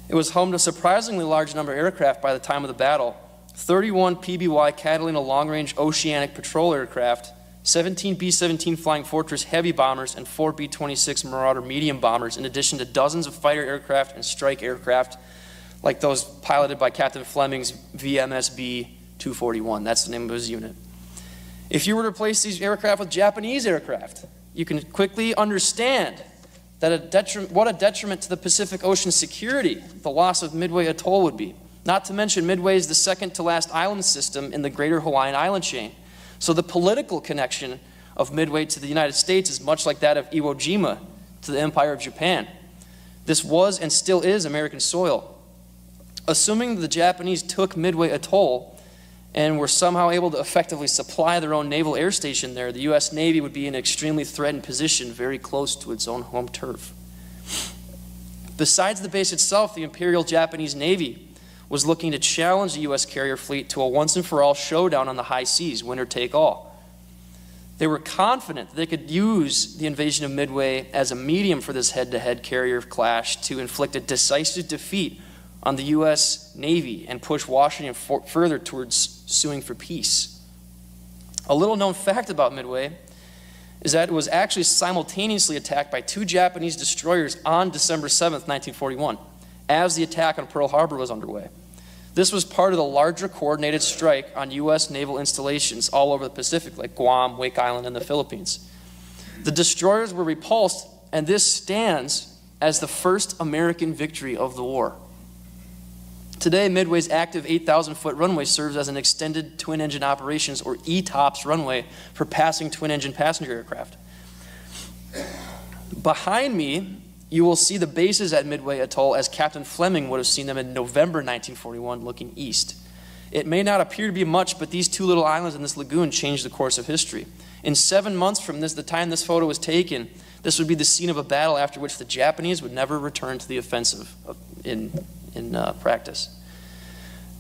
It was home to a surprisingly large number of aircraft by the time of the battle: 31 PBY Catalina long-range oceanic patrol aircraft, 17 B-17 Flying Fortress heavy bombers, and 4 B-26 Marauder medium bombers, in addition to dozens of fighter aircraft and strike aircraft like those piloted by Captain Fleming's VMSB 241. That's the name of his unit. If you were to replace these aircraft with Japanese aircraft, you can quickly understand that what a detriment to the Pacific Ocean security the loss of Midway Atoll would be. Not to mention, Midway is the second to last island system in the greater Hawaiian island chain. So the political connection of Midway to the United States is much like that of Iwo Jima to the Empire of Japan. This was and still is American soil. Assuming the Japanese took Midway Atoll and were somehow able to effectively supply their own naval air station there, the U.S. Navy would be in an extremely threatened position very close to its own home turf. Besides the base itself, the Imperial Japanese Navy was looking to challenge the U.S. carrier fleet to a once-and-for-all showdown on the high seas, winner take all. They were confident that they could use the invasion of Midway as a medium for this head-to-head carrier clash to inflict a decisive defeat on the U.S. Navy and push Washington further towards suing for peace. A little-known fact about Midway is that it was actually simultaneously attacked by 2 Japanese destroyers on December 7th, 1941, as the attack on Pearl Harbor was underway. This was part of the larger coordinated strike on U.S. naval installations all over the Pacific, like Guam, Wake Island, and the Philippines. The destroyers were repulsed, and this stands as the first American victory of the war. Today, Midway's active 8,000-foot runway serves as an extended twin-engine operations, or ETOPS runway, for passing twin-engine passenger aircraft. Behind me, you will see the bases at Midway Atoll as Captain Fleming would have seen them in November 1941 looking east. It may not appear to be much, but these 2 little islands in this lagoon changed the course of history. In 7 months from the time this photo was taken, this would be the scene of a battle after which the Japanese would never return to the offensive in practice.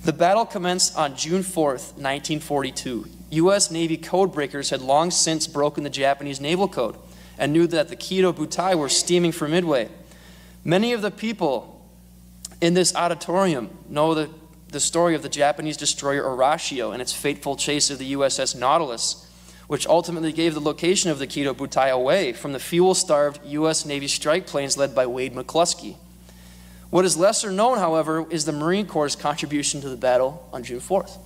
The battle commenced on June 4th, 1942. U.S. Navy code breakers had long since broken the Japanese naval code and knew that the Kido Butai were steaming for Midway. Many of the people in this auditorium know the story of the Japanese destroyer Arashio and its fateful chase of the USS Nautilus, which ultimately gave the location of the Kido Butai away from the fuel-starved U.S. Navy strike planes led by Wade McCluskey. What is lesser known, however, is the Marine Corps' contribution to the battle on June 4th.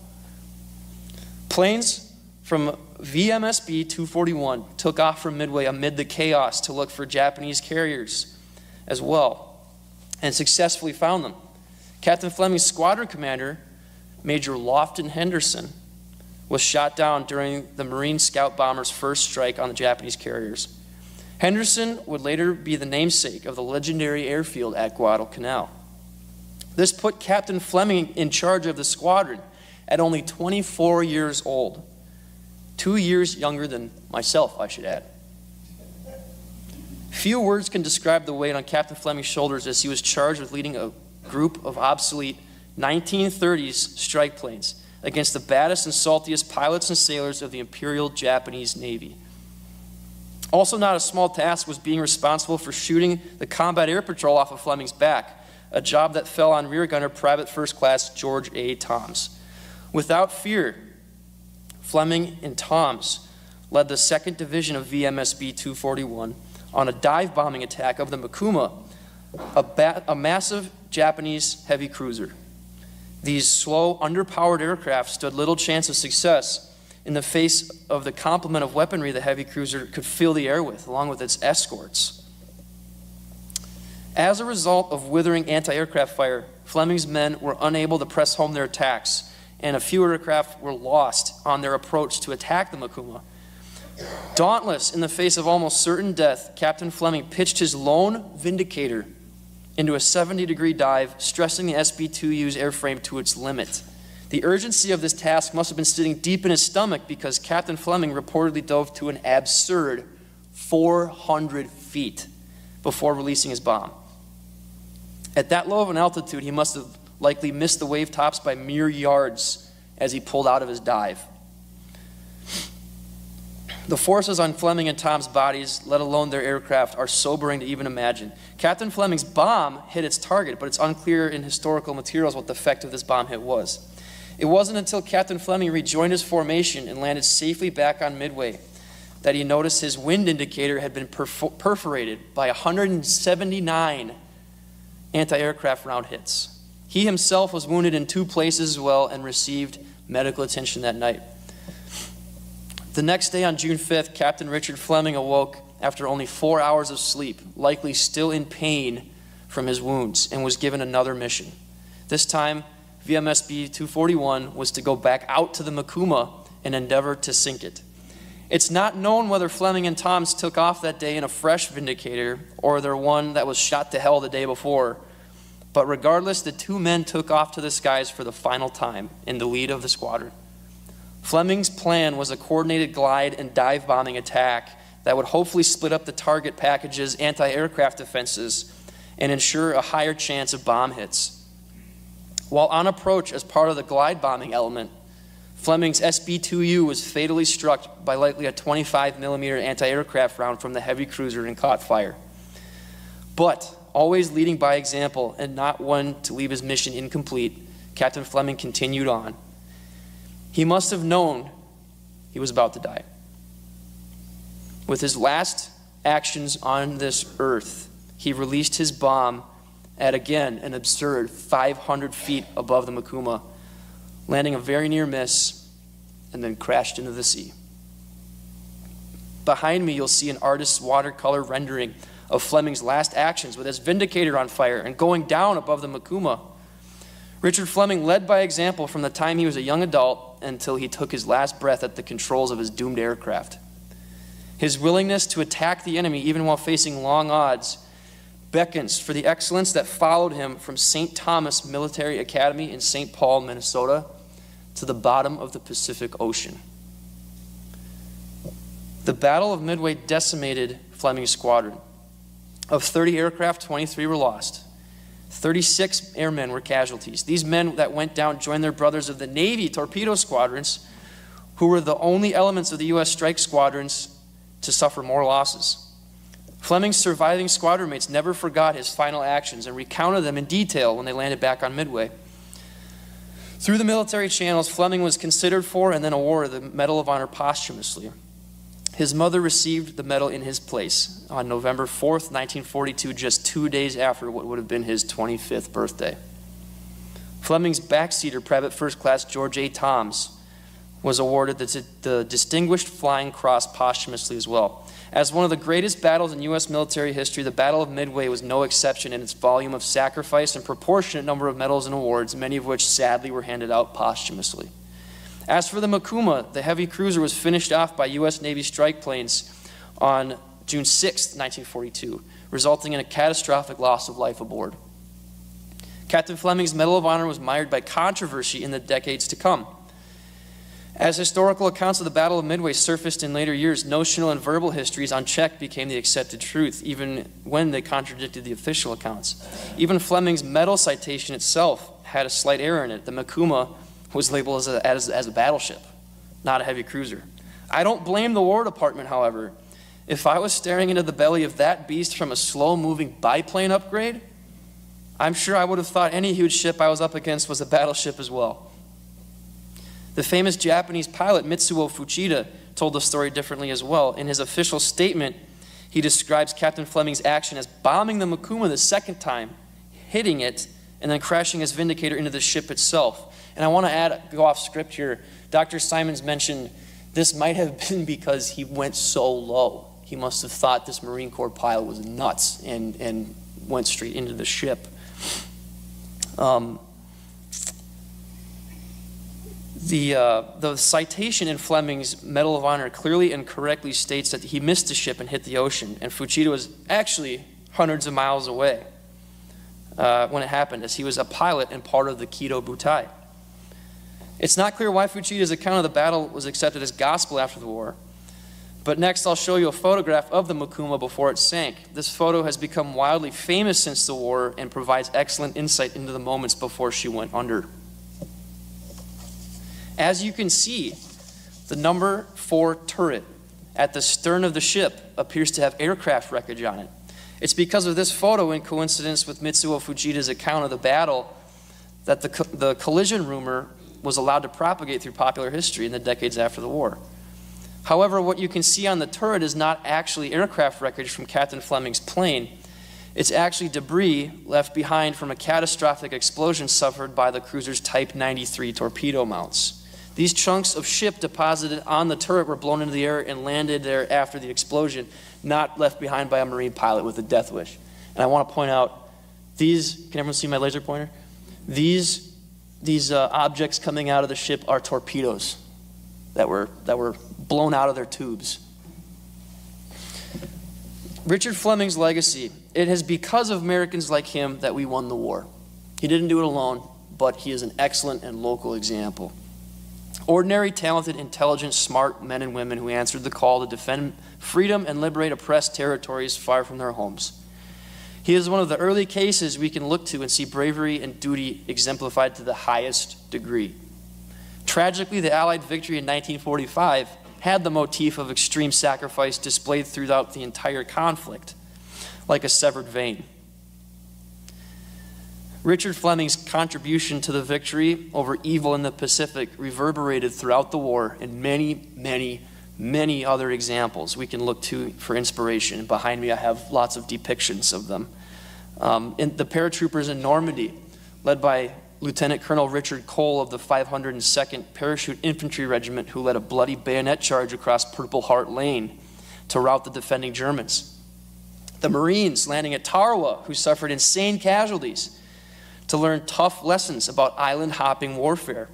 Planes from VMSB 241 took off from Midway amid the chaos to look for Japanese carriers as well, and successfully found them. Captain Fleming's squadron commander, Major Lofton Henderson, was shot down during the Marine scout bomber's first strike on the Japanese carriers. Henderson would later be the namesake of the legendary airfield at Guadalcanal. This put Captain Fleming in charge of the squadron at only 24 years old. 2 years younger than myself, I should add. Few words can describe the weight on Captain Fleming's shoulders as he was charged with leading a group of obsolete 1930s strike planes against the baddest and saltiest pilots and sailors of the Imperial Japanese Navy. Also not a small task was being responsible for shooting the combat air patrol off of Fleming's back, a job that fell on Rear Gunner Private First Class George A. Toms. Without fear, Fleming and Toms led the 2nd Division of VMSB 241 on a dive bombing attack of the Mikuma, a massive Japanese heavy cruiser. These slow, underpowered aircraft stood little chance of success in the face of the complement of weaponry the heavy cruiser could fill the air with, along with its escorts. As a result of withering anti-aircraft fire, Fleming's men were unable to press home their attacks, and a few aircraft were lost on their approach to attack the Mikuma. Dauntless in the face of almost certain death, Captain Fleming pitched his lone Vindicator into a 70-degree dive, stressing the SB-2U's airframe to its limit. The urgency of this task must have been sitting deep in his stomach because Captain Fleming reportedly dove to an absurd 400 feet before releasing his bomb. At that low of an altitude, he must have likely missed the wave tops by mere yards as he pulled out of his dive. The forces on Fleming and Tom's bodies, let alone their aircraft, are sobering to even imagine. Captain Fleming's bomb hit its target, but it's unclear in historical materials what the effect of this bomb hit was. It wasn't until Captain Fleming rejoined his formation and landed safely back on Midway that he noticed his wind indicator had been perforated by 179 anti-aircraft round hits. He himself was wounded in 2 places as well and received medical attention that night. The next day on June 5th, Captain Richard Fleming awoke after only 4 hours of sleep, likely still in pain from his wounds, and was given another mission. This time, VMSB 241 was to go back out to the Mikuma and endeavor to sink it. It's not known whether Fleming and Toms took off that day in a fresh Vindicator or their one that was shot to hell the day before, but regardless, the 2 men took off to the skies for the final time in the lead of the squadron. Fleming's plan was a coordinated glide and dive bombing attack that would hopefully split up the target package's anti-aircraft defenses and ensure a higher chance of bomb hits. While on approach as part of the glide bombing element, Fleming's SB-2U was fatally struck by likely a 25mm anti-aircraft round from the heavy cruiser and caught fire. But, always leading by example and not one to leave his mission incomplete, Captain Fleming continued on. He must have known he was about to die. With his last actions on this earth, he released his bomb at, again, an absurd 500 feet above the Mikuma, landing a very near miss, and then crashed into the sea. Behind me, you'll see an artist's watercolor rendering of Fleming's last actions with his Vindicator on fire and going down above the Mikuma. Richard Fleming led by example from the time he was a young adult until he took his last breath at the controls of his doomed aircraft. His willingness to attack the enemy even while facing long odds beckons for the excellence that followed him from St. Thomas Military Academy in St. Paul, Minnesota, to the bottom of the Pacific Ocean. The Battle of Midway decimated Fleming's squadron. Of 30 aircraft, 23 were lost. 36 airmen were casualties. These men that went down joined their brothers of the Navy torpedo squadrons, who were the only elements of the U.S. strike squadrons to suffer more losses. Fleming's surviving squadron mates never forgot his final actions and recounted them in detail when they landed back on Midway. Through the military channels, Fleming was considered for and then awarded the Medal of Honor posthumously. His mother received the medal in his place on November 4th, 1942, just 2 days after what would have been his 25th birthday. Fleming's backseater, Private First Class George A. Toms, was awarded the Distinguished Flying Cross posthumously as well. As one of the greatest battles in U.S. military history, the Battle of Midway was no exception in its volume of sacrifice and proportionate number of medals and awards, many of which sadly were handed out posthumously. As for the Mikuma, the heavy cruiser was finished off by U.S. Navy strike planes on June 6, 1942, resulting in a catastrophic loss of life aboard. Captain Fleming's Medal of Honor was mired by controversy in the decades to come. As historical accounts of the Battle of Midway surfaced in later years, notional and verbal histories unchecked became the accepted truth, even when they contradicted the official accounts. Even Fleming's medal citation itself had a slight error in it. The Makuma was labeled as a battleship, not a heavy cruiser. I don't blame the War Department, however. If I was staring into the belly of that beast from a slow-moving biplane upgrade, I'm sure I would have thought any huge ship I was up against was a battleship as well. The famous Japanese pilot Mitsuo Fuchida told the story differently as well. In his official statement, he describes Captain Fleming's action as bombing the Makuma the second time, hitting it, and then crashing his Vindicator into the ship itself. And I want to go off script here. Dr. Simons mentioned this might have been because he went so low. He must have thought this Marine Corps pilot was nuts and went straight into the ship. The citation in Fleming's Medal of Honor clearly and correctly states that he missed the ship and hit the ocean, and Fuchida was actually hundreds of miles away when it happened, as he was a pilot and part of the Kido Butai. It's not clear why Fuchida's account of the battle was accepted as gospel after the war, but next I'll show you a photograph of the Makuma before it sank. This photo has become wildly famous since the war and provides excellent insight into the moments before she went under. As you can see, the number 4 turret at the stern of the ship appears to have aircraft wreckage on it. It's because of this photo, in coincidence with Mitsuo Fuchida's account of the battle, that the collision rumor was allowed to propagate through popular history in the decades after the war. However, what you can see on the turret is not actually aircraft wreckage from Captain Fleming's plane. It's actually debris left behind from a catastrophic explosion suffered by the cruiser's Type 93 torpedo mounts. These chunks of ship deposited on the turret were blown into the air and landed there after the explosion, not left behind by a Marine pilot with a death wish. And I want to point out, can everyone see my laser pointer? These objects coming out of the ship are torpedoes that were blown out of their tubes. Richard Fleming's legacy. It is because of Americans like him that we won the war. He didn't do it alone, but he is an excellent and local example. Ordinary, talented, intelligent, smart men and women who answered the call to defend freedom and liberate oppressed territories far from their homes. He is one of the early cases we can look to and see bravery and duty exemplified to the highest degree. Tragically, the Allied victory in 1945 had the motif of extreme sacrifice displayed throughout the entire conflict, like a severed vein. Richard Fleming's contribution to the victory over evil in the Pacific reverberated throughout the war, and many, many, many other examples we can look to for inspiration. And behind me I have lots of depictions of them. In the paratroopers in Normandy, led by Lieutenant Colonel Richard Cole of the 502nd Parachute Infantry Regiment, who led a bloody bayonet charge across Purple Heart Lane to rout the defending Germans. The Marines landing at Tarawa, who suffered insane casualties to learn tough lessons about island-hopping warfare.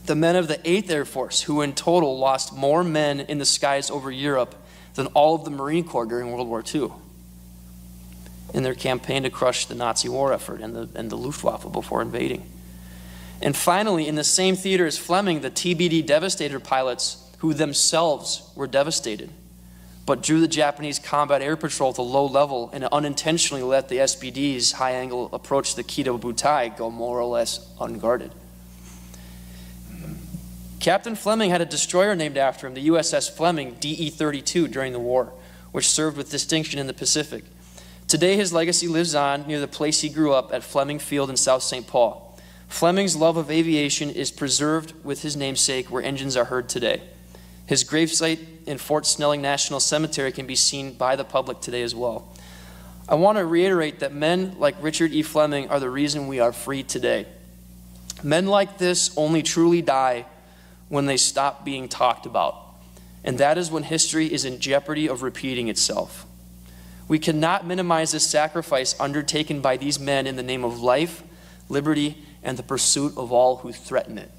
The men of the 8th Air Force, who in total lost more men in the skies over Europe than all of the Marine Corps during World War II in their campaign to crush the Nazi war effort and the Luftwaffe before invading. And finally, in the same theater as Fleming, the TBD Devastator pilots, who themselves were devastated, but drew the Japanese combat air patrol to low level and unintentionally let the SBD's high-angle approach to the Kido Butai go more or less unguarded. Captain Fleming had a destroyer named after him, the USS Fleming DE-32, during the war, which served with distinction in the Pacific. Today, his legacy lives on near the place he grew up at Fleming Field in South St. Paul. Fleming's love of aviation is preserved with his namesake, where engines are heard today. His gravesite in Fort Snelling National Cemetery can be seen by the public today as well. I want to reiterate that men like Richard E. Fleming are the reason we are free today. Men like this only truly die when they stop being talked about, and that is when history is in jeopardy of repeating itself. We cannot minimize the sacrifice undertaken by these men in the name of life, liberty, and the pursuit of all who threaten it.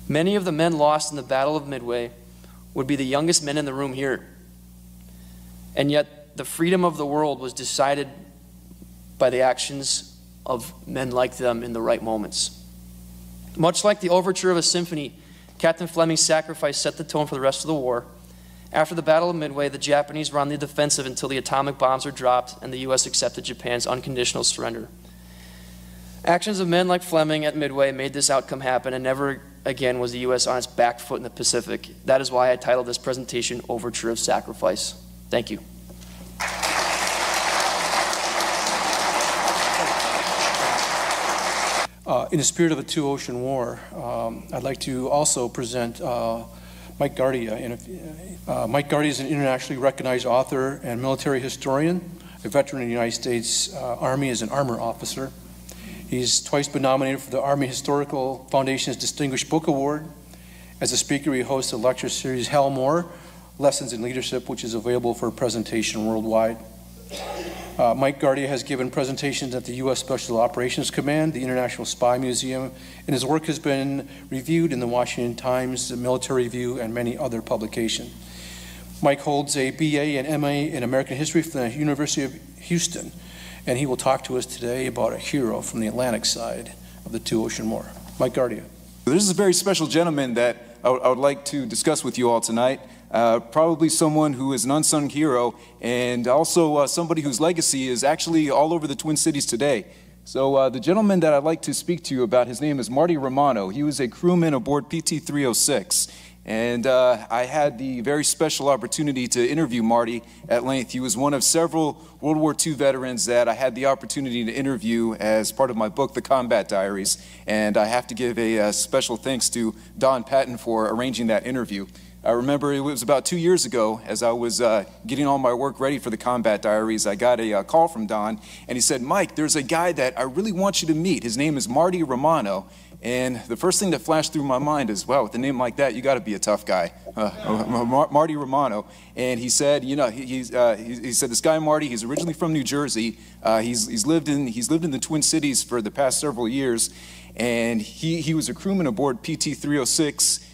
Many of the men lost in the Battle of Midway would be the youngest men in the room here. And yet, the freedom of the world was decided by the actions of men like them in the right moments. Much like the overture of a symphony, Captain Fleming's sacrifice set the tone for the rest of the war. After the Battle of Midway, the Japanese were on the defensive until the atomic bombs were dropped and the U.S. accepted Japan's unconditional surrender. Actions of men like Fleming at Midway made this outcome happen, and never again was the U.S. on its back foot in the Pacific. That is why I titled this presentation Overture of Sacrifice. Thank you. In the spirit of the two-ocean war, I'd like to also present Mike Gardia. Mike Gardia is an internationally recognized author and military historian, a veteran of the United States Army as an armor officer. He's twice been nominated for the Army Historical Foundation's Distinguished Book Award. As a speaker, he hosts a lecture series, Hal Moore, Lessons in Leadership, which is available for presentation worldwide. Mike Gardia has given presentations at the U.S. Special Operations Command, the International Spy Museum, and his work has been reviewed in the Washington Times, the Military Review, and many other publications. Mike holds a BA and MA in American History from the University of Houston, and he will talk to us today about a hero from the Atlantic side of the two-ocean war. Mike Gardia. This is a very special gentleman that I would like to discuss with you all tonight. Probably someone who is an unsung hero, and also somebody whose legacy is actually all over the Twin Cities today. So the gentleman that I'd like to speak to you about, his name is Marty Romano. He was a crewman aboard PT-306, and I had the very special opportunity to interview Marty at length. He was one of several World War II veterans that I had the opportunity to interview as part of my book, The Combat Diaries, and I have to give a special thanks to Don Patton for arranging that interview. I remember it was about 2 years ago, as I was getting all my work ready for the Combat Diaries, I got a call from Don, and he said, Mike, there's a guy that I really want you to meet. His name is Marty Romano. And the first thing that flashed through my mind is, wow, with a name like that, you got to be a tough guy. Marty Romano. And he said, you know, he said, this guy Marty, he's originally from New Jersey. He's lived in the Twin Cities for the past several years, and he was a crewman aboard PT-306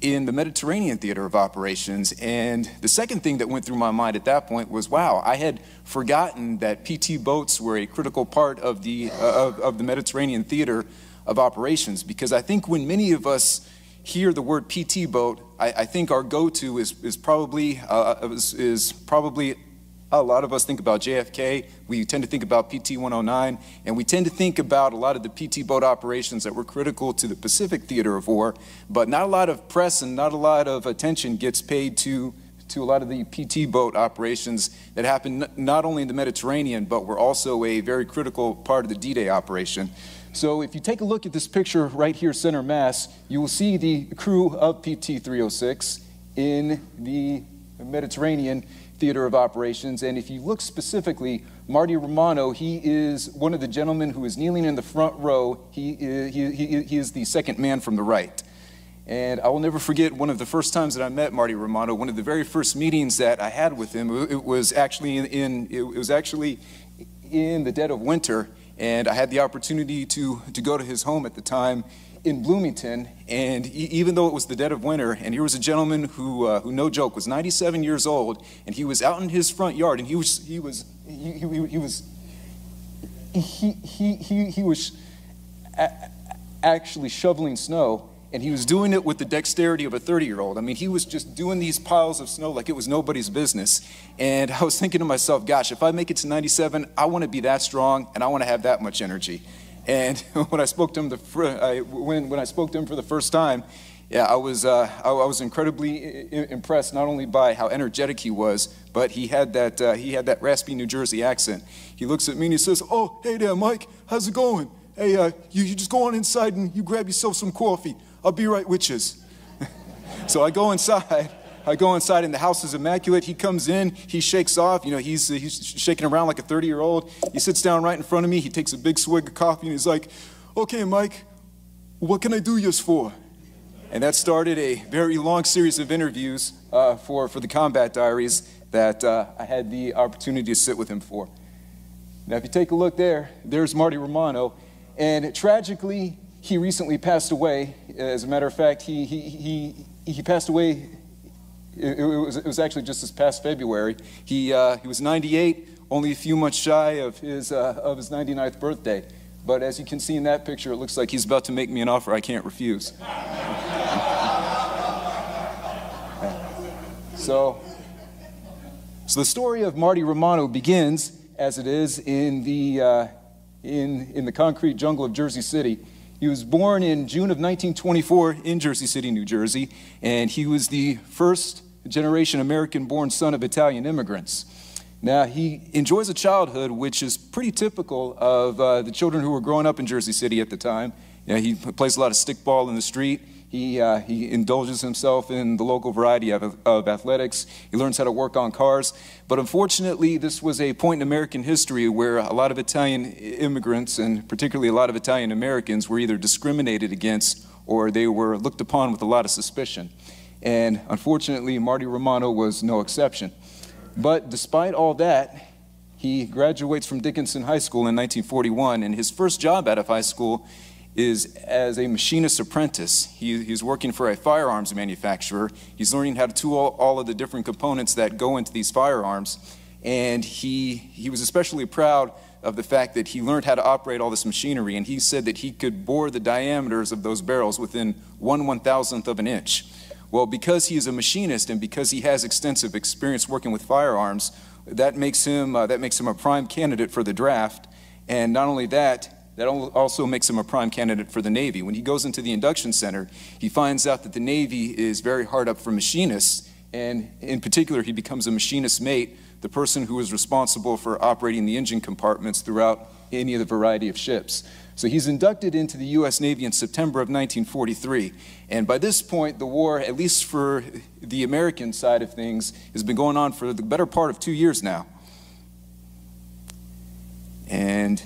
in the Mediterranean theater of operations. And the second thing that went through my mind at that point was, wow, I had forgotten that PT boats were a critical part of the Mediterranean theater of operations, because I think when many of us hear the word PT boat, I think our go-to is probably a lot of us think about JFK. We tend to think about PT-109, and we tend to think about a lot of the PT boat operations that were critical to the Pacific theater of war, but not a lot of press and not a lot of attention gets paid to a lot of the PT boat operations that happened not only in the Mediterranean, but were also a very critical part of the D-Day operation. So if you take a look at this picture right here, center mass, you will see the crew of PT-306 in the Mediterranean theater of operations. And if you look specifically, Marty Romano, he is one of the gentlemen who is kneeling in the front row. He is the second man from the right. And I will never forget one of the first times that I met Marty Romano, one of the very first meetings that I had with him. It was actually in the dead of winter, and I had the opportunity to go to his home at the time in Bloomington. And even though it was the dead of winter, and here was a gentleman who no joke, was 97 years old, and he was out in his front yard, and he was actually shoveling snow, and he was doing it with the dexterity of a 30-year-old. I mean, he was just doing these piles of snow like it was nobody's business. And I was thinking to myself, gosh, if I make it to 97, I want to be that strong, and I want to have that much energy. And when I spoke to him when I spoke to him for the first time, yeah, I was incredibly impressed not only by how energetic he was, but he had that raspy New Jersey accent. He looks at me and he says, "Oh, hey there, Mike, how's it going? Hey, you just go on inside and you grab yourself some coffee. I'll be right with you." So I go inside and the house is immaculate. He comes in, he shakes off, you know, he's shaking around like a 30-year-old. He sits down right in front of me, he takes a big swig of coffee and he's like, "Okay, Mike, what can I do this for?" And that started a very long series of interviews for the Combat Diaries that I had the opportunity to sit with him for. Now, if you take a look there's Marty Romano, and tragically, he recently passed away. As a matter of fact, he passed away. It was actually just this past February. He was 98, only a few months shy of his 99th birthday. but as you can see in that picture, it looks like he's about to make me an offer I can't refuse. So the story of Marty Romano begins, as it is, in the concrete jungle of Jersey City. He was born in June of 1924 in Jersey City, New Jersey, and he was the first generation American-born son of Italian immigrants. Now, he enjoys a childhood which is pretty typical of the children who were growing up in Jersey City at the time. You know, he plays a lot of stickball in the street. He indulges himself in the local variety of athletics. He learns how to work on cars. But unfortunately, this was a point in American history where a lot of Italian immigrants, and particularly a lot of Italian Americans, were either discriminated against or they were looked upon with a lot of suspicion. And unfortunately, Marty Romano was no exception. But despite all that, he graduates from Dickinson High School in 1941, and his first job out of high school is as a machinist apprentice. He's working for a firearms manufacturer. He's learning how to tool all of the different components that go into these firearms. And he was especially proud of the fact that he learned how to operate all this machinery, and he said that he could bore the diameters of those barrels within 1/1000th of an inch. Well, because he is a machinist and because he has extensive experience working with firearms, that makes him a prime candidate for the draft. And not only that, that also makes him a prime candidate for the Navy. When he goes into the induction center, he finds out that the Navy is very hard up for machinists, and in particular, he becomes a machinist mate, the person who is responsible for operating the engine compartments throughout any of the variety of ships. So he's inducted into the U.S. Navy in September of 1943, and by this point, the war, at least for the American side of things, has been going on for the better part of 2 years now. And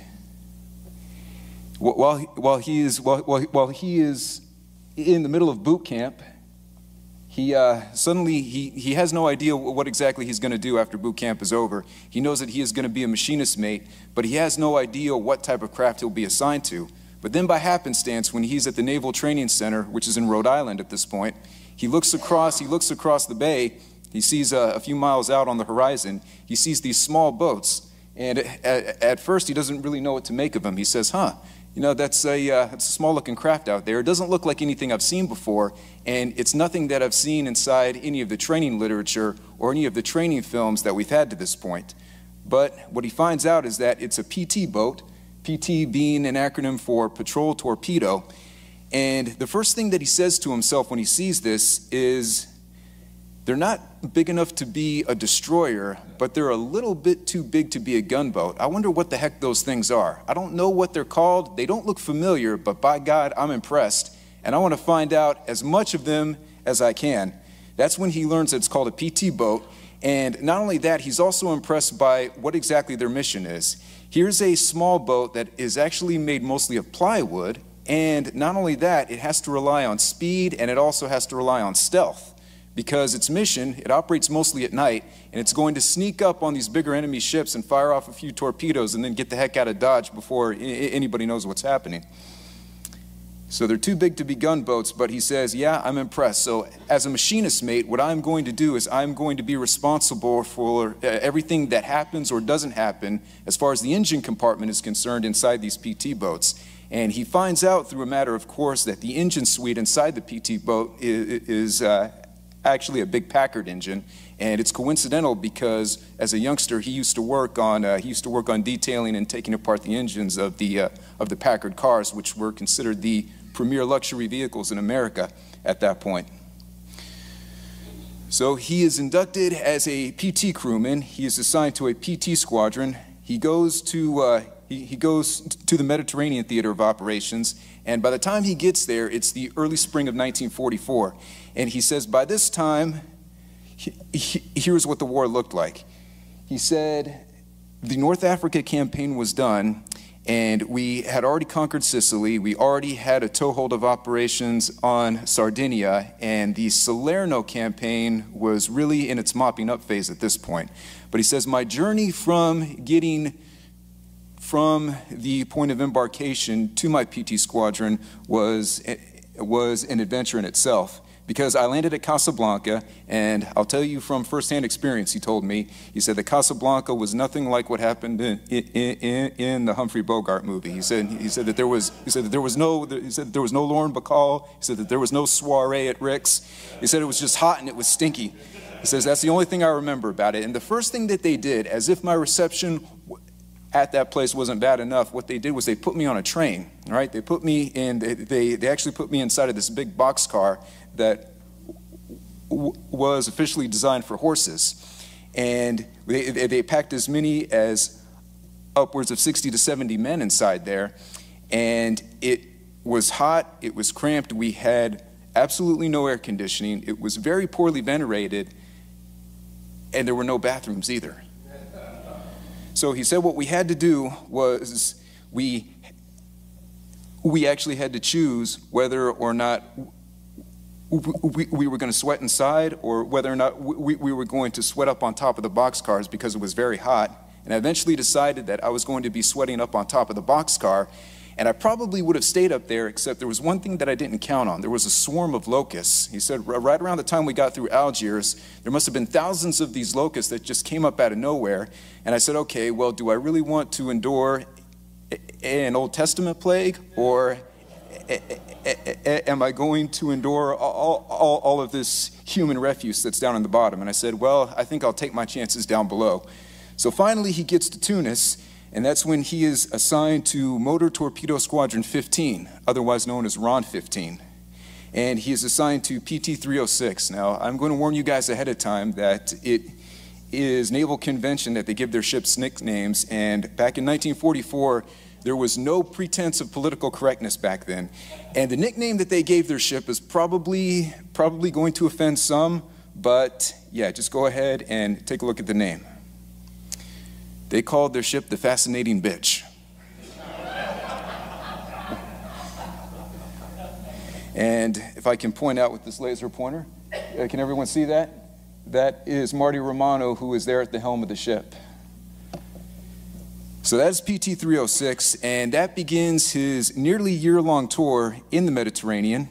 while he is in the middle of boot camp, he has no idea what exactly he's going to do after boot camp is over. He knows that he is going to be a machinist mate, but he has no idea what type of craft he'll be assigned to. But then by happenstance, when he's at the Naval Training Center, which is in Rhode Island at this point, he looks across the bay. He sees a few miles out on the horizon, he sees these small boats, and at first he doesn't really know what to make of them. He says, you know, that's a small-looking craft out there. It doesn't look like anything I've seen before, and it's nothing that I've seen inside any of the training literature or any of the training films that we've had to this point. But what he finds out is that it's a PT boat, PT being an acronym for Patrol Torpedo, and the first thing that he says to himself when he sees this is, they're not big enough to be a destroyer, but they're a little bit too big to be a gunboat. I wonder what the heck those things are. I don't know what they're called. They don't look familiar, but by God, I'm impressed. And I want to find out as much of them as I can. That's when he learns that it's called a PT boat. And not only that, he's also impressed by what exactly their mission is. Here's a small boat that is actually made mostly of plywood. And not only that, it has to rely on speed, and it also has to rely on stealth. Because its mission, it operates mostly at night, and it's going to sneak up on these bigger enemy ships and fire off a few torpedoes and then get the heck out of Dodge before anybody knows what's happening. So they're too big to be gunboats, but he says, yeah, I'm impressed. So as a machinist mate, what I'm going to do is I'm going to be responsible for everything that happens or doesn't happen as far as the engine compartment is concerned inside these PT boats. And he finds out through a matter of course that the engine suite inside the PT boat is actually a big Packard engine, and it's coincidental because as a youngster he used to work on detailing and taking apart the engines of the Packard cars, which were considered the premier luxury vehicles in America at that point. So he is inducted as a PT crewman. He is assigned to a PT squadron. He goes to the Mediterranean Theater of Operations, and by the time he gets there, it's the early spring of 1944. And he says, by this time, here's what the war looked like. He said, the North Africa campaign was done, and we had already conquered Sicily. We already had a toehold of operations on Sardinia, and the Salerno campaign was really in its mopping up phase at this point. But he says, my journey from getting from the point of embarkation to my PT squadron was an adventure in itself. because I landed at Casablanca, and I'll tell you from firsthand experience, he told me, he said that Casablanca was nothing like what happened in the Humphrey Bogart movie. He said that there was no Lauren Bacall. He said that there was no soiree at Rick's. He said it was just hot and it was stinky. He says that's the only thing I remember about it. And the first thing that they did, as if my reception at that place wasn't bad enough, what they did was they put me on a train, right? They put me in, they actually put me inside of this big boxcar that was officially designed for horses. And they packed as many as upwards of 60 to 70 men inside there. And it was hot, it was cramped, we had absolutely no air conditioning, it was very poorly ventilated, and there were no bathrooms either. So he said what we had to do was we actually had to choose whether or not we were going to sweat inside or whether or not we were going to sweat up on top of the boxcars because it was very hot. And I eventually decided that I was going to be sweating up on top of the boxcar, and I probably would have stayed up there, except there was one thing that I didn't count on. There was a swarm of locusts. He said right around the time we got through Algiers, there must have been thousands of these locusts that just came up out of nowhere. And I said, okay, well, do I really want to endure an Old Testament plague, or am I going to endure all of this human refuse that's down in the bottom? And I said, well, I think I'll take my chances down below. So finally he gets to Tunis, and that's when he is assigned to Motor Torpedo Squadron 15, otherwise known as RON 15. And he is assigned to PT 306. Now, I'm going to warn you guys ahead of time that it is naval convention that they give their ships nicknames, and back in 1944, there was no pretense of political correctness back then. And the nickname that they gave their ship is probably going to offend some, but yeah, just go ahead and take a look at the name. They called their ship the Fascinating Bitch. And if I can point out with this laser pointer, can everyone see that? That is Marty Romano, who is there at the helm of the ship. So that's PT 306, and that begins his nearly year-long tour in the Mediterranean.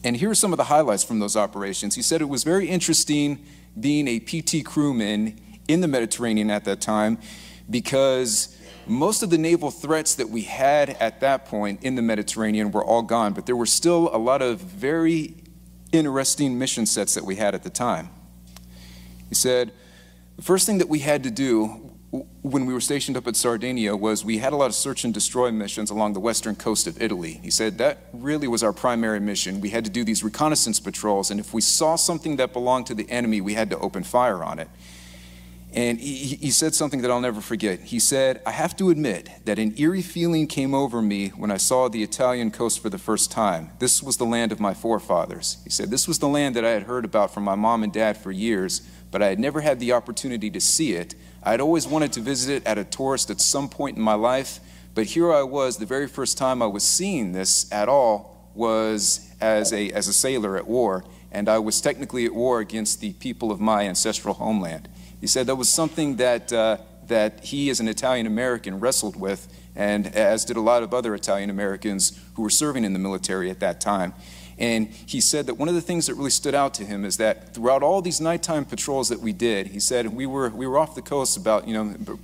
And here are some of the highlights from those operations. He said it was very interesting being a PT crewman in the Mediterranean at that time, because most of the naval threats that we had at that point in the Mediterranean were all gone, but there were still a lot of very interesting mission sets that we had at the time. He said the first thing that we had to do when we were stationed up at Sardinia was we had a lot of search and destroy missions along the western coast of Italy. He said that really was our primary mission. We had to do these reconnaissance patrols, and if we saw something that belonged to the enemy, we had to open fire on it. And he said something that I'll never forget. He said, I have to admit that an eerie feeling came over me when I saw the Italian coast for the first time. This was the land of my forefathers. He said, this was the land that I had heard about from my mom and dad for years, but I had never had the opportunity to see it. I had always wanted to visit it at a tourist at some point in my life, but here I was, the very first time I was seeing this at all was as a sailor at war, and I was technically at war against the people of my ancestral homeland. He said that was something that he as an Italian American wrestled with, and as did a lot of other Italian Americans who were serving in the military at that time. And he said that one of the things that really stood out to him is that throughout all these nighttime patrols that we did, he said we were off the coast about,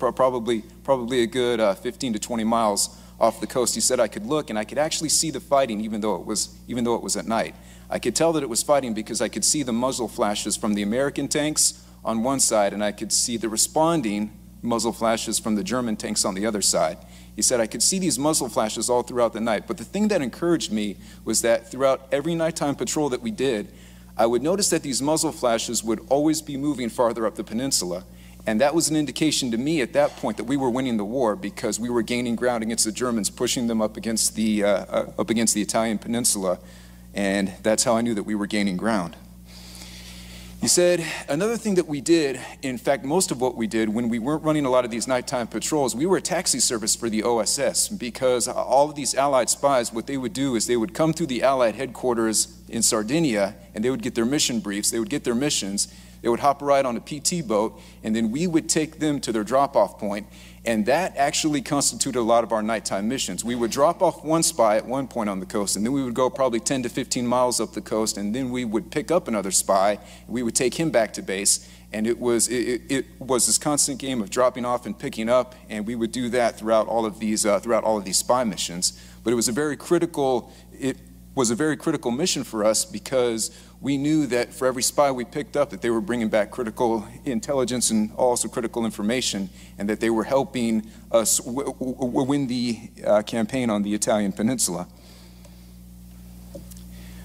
probably a good 15 to 20 miles off the coast. He said I could look and I could actually see the fighting even though it was at night. I could tell that it was fighting because I could see the muzzle flashes from the American tanks on one side, and I could see the responding muzzle flashes from the German tanks on the other side. He said I could see these muzzle flashes all throughout the night, but the thing that encouraged me was that throughout every nighttime patrol that we did, I would notice that these muzzle flashes would always be moving farther up the peninsula, and that was an indication to me at that point that we were winning the war because we were gaining ground against the Germans, pushing them up against the Italian peninsula, and that's how I knew that we were gaining ground. He said another thing that we did, in fact most of what we did when we weren't running a lot of these nighttime patrols, we were a taxi service for the OSS, because all of these Allied spies, what they would do is they would come through the Allied headquarters in Sardinia and they would get their mission briefs, they would get their missions. They would hop a ride on a PT boat, and then we would take them to their drop-off point, and that actually constituted a lot of our nighttime missions. We would drop off one spy at one point on the coast, and then we would go probably 10 to 15 miles up the coast, and then we would pick up another spy, and we would take him back to base, and it was this constant game of dropping off and picking up, and we would do that throughout all of these spy missions. But it was a very critical mission for us, because we knew that for every spy we picked up, that they were bringing back critical intelligence and also critical information, and that they were helping us win the campaign on the Italian peninsula.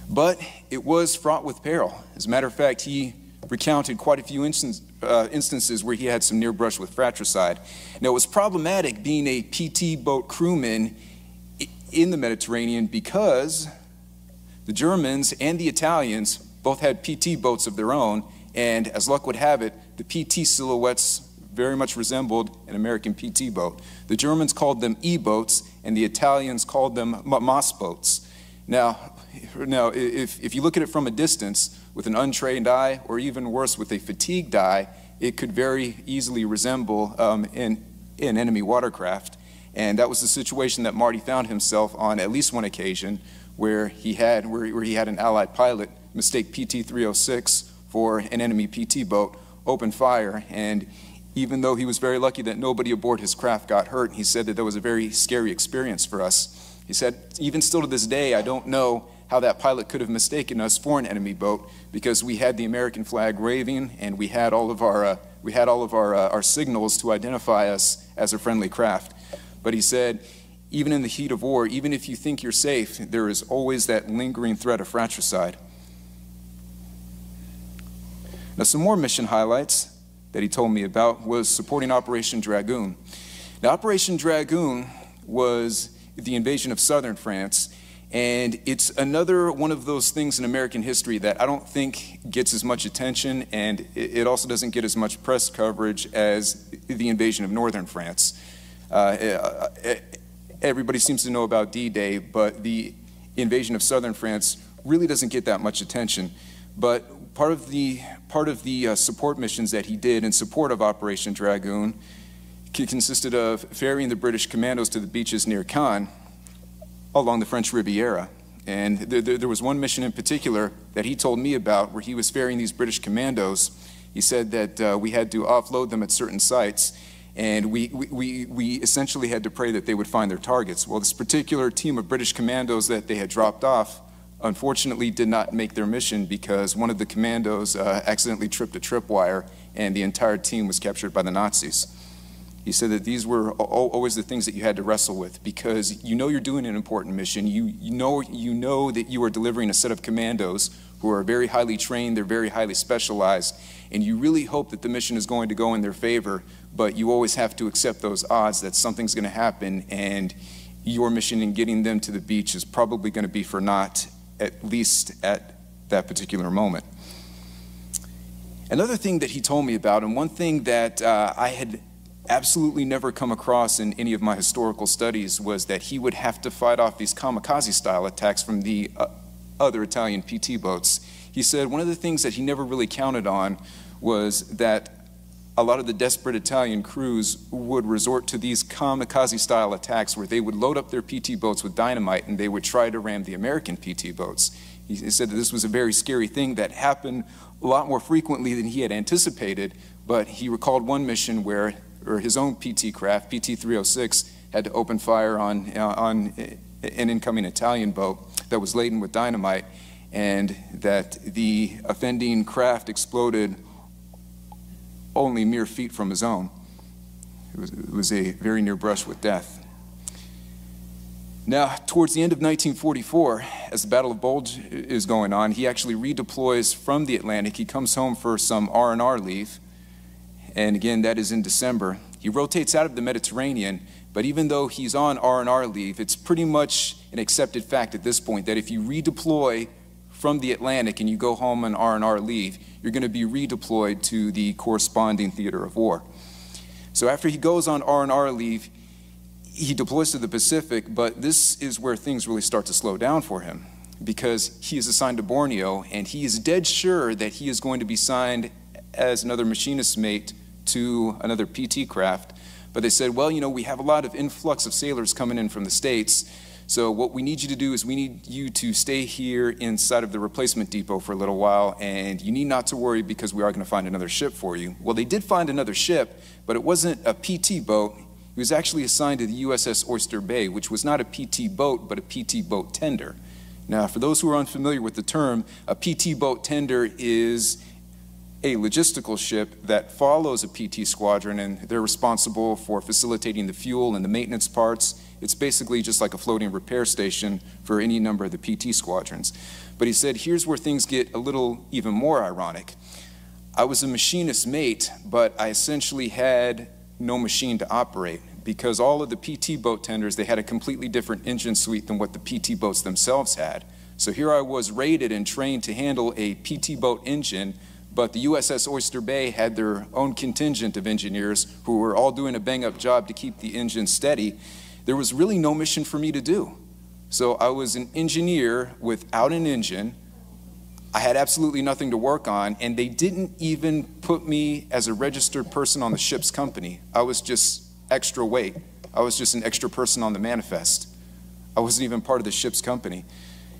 But it was fraught with peril. As a matter of fact, he recounted quite a few instances where he had some near brush with fratricide. Now, it was problematic being a PT boat crewman in the Mediterranean, because the Germans and the Italians both had PT boats of their own, and as luck would have it, the PT silhouettes very much resembled an American PT boat. The Germans called them E-boats, and the Italians called them Moss boats. Now, if you look at it from a distance with an untrained eye, or even worse, with a fatigued eye, it could very easily resemble an enemy watercraft. And that was the situation that Marty found himself on at least one occasion, where he had an Allied pilot mistake PT-306 for an enemy PT boat, open fire, and even though he was very lucky that nobody aboard his craft got hurt, he said that was a very scary experience for us. He said, even still to this day, I don't know how that pilot could have mistaken us for an enemy boat, because we had the American flag waving, and we had all of our signals to identify us as a friendly craft. But he said, even in the heat of war, even if you think you're safe, there is always that lingering threat of fratricide. Now, some more mission highlights that he told me about was supporting Operation Dragoon. Now, Operation Dragoon was the invasion of southern France, and it's another one of those things in American history that I don't think gets as much attention, and it also doesn't get as much press coverage as the invasion of northern France. Everybody seems to know about D-Day, but the invasion of southern France really doesn't get that much attention. But part of the support missions that he did in support of Operation Dragoon consisted of ferrying the British commandos to the beaches near Cannes along the French Riviera. And there was one mission in particular that he told me about, where he was ferrying these British commandos. He said that we had to offload them at certain sites, and we essentially had to pray that they would find their targets. Well, this particular team of British commandos that they had dropped off unfortunately did not make their mission, because one of the commandos accidentally tripped a tripwire, and the entire team was captured by the Nazis. He said that these were always the things that you had to wrestle with, because you know you're doing an important mission. You know that you are delivering a set of commandos who are very highly trained, they're very highly specialized, and you really hope that the mission is going to go in their favor, but you always have to accept those odds that something's going to happen, and your mission in getting them to the beach is probably going to be for naught, at least at that particular moment. Another thing that he told me about, and one thing that I had absolutely never come across in any of my historical studies, was that he would have to fight off these kamikaze-style attacks from the other Italian PT boats. He said one of the things that he never really counted on was that a lot of the desperate Italian crews would resort to these kamikaze-style attacks, where they would load up their PT boats with dynamite and they would try to ram the American PT boats. He said that this was a very scary thing that happened a lot more frequently than he had anticipated, but he recalled one mission where his own PT craft, PT-306, had to open fire on an incoming Italian boat that was laden with dynamite, and that the offending craft exploded only mere feet from his own. It was a very near brush with death. Now, towards the end of 1944, as the Battle of Bulge is going on, he actually redeploys from the Atlantic. He comes home for some R&R leave, and again, that is in December. He rotates out of the Mediterranean, but even though he's on R&R leave, it's pretty much an accepted fact at this point that if you redeploy from the Atlantic and you go home on R&R leave, you're going to be redeployed to the corresponding theater of war. So after he goes on R&R leave, he deploys to the Pacific, but this is where things really start to slow down for him, because he is assigned to Borneo, and he is dead sure that he is going to be assigned as another machinist mate to another PT craft. But they said, well, you know, we have a lot of influx of sailors coming in from the States, so what we need you to do is we need you to stay here inside of the replacement depot for a little while, and you need not to worry because we are going to find another ship for you. Well, they did find another ship, but it wasn't a PT boat. He was actually assigned to the USS Oyster Bay, which was not a PT boat, but a PT boat tender. Now, for those who are unfamiliar with the term, a PT boat tender is a logistical ship that follows a PT squadron, and they're responsible for facilitating the fuel and the maintenance parts. It's basically just like a floating repair station for any number of the PT squadrons. But he said, here's where things get a little even more ironic. I was a machinist mate, but I essentially had no machine to operate because all of the PT boat tenders, they had a completely different engine suite than what the PT boats themselves had. So here I was rated and trained to handle a PT boat engine, but the USS Oyster Bay had their own contingent of engineers who were all doing a bang-up job to keep the engine steady. There was really no mission for me to do. So I was an engineer without an engine. I had absolutely nothing to work on, and they didn't even put me as a registered person on the ship's company. I was just extra weight. I was just an extra person on the manifest. I wasn't even part of the ship's company.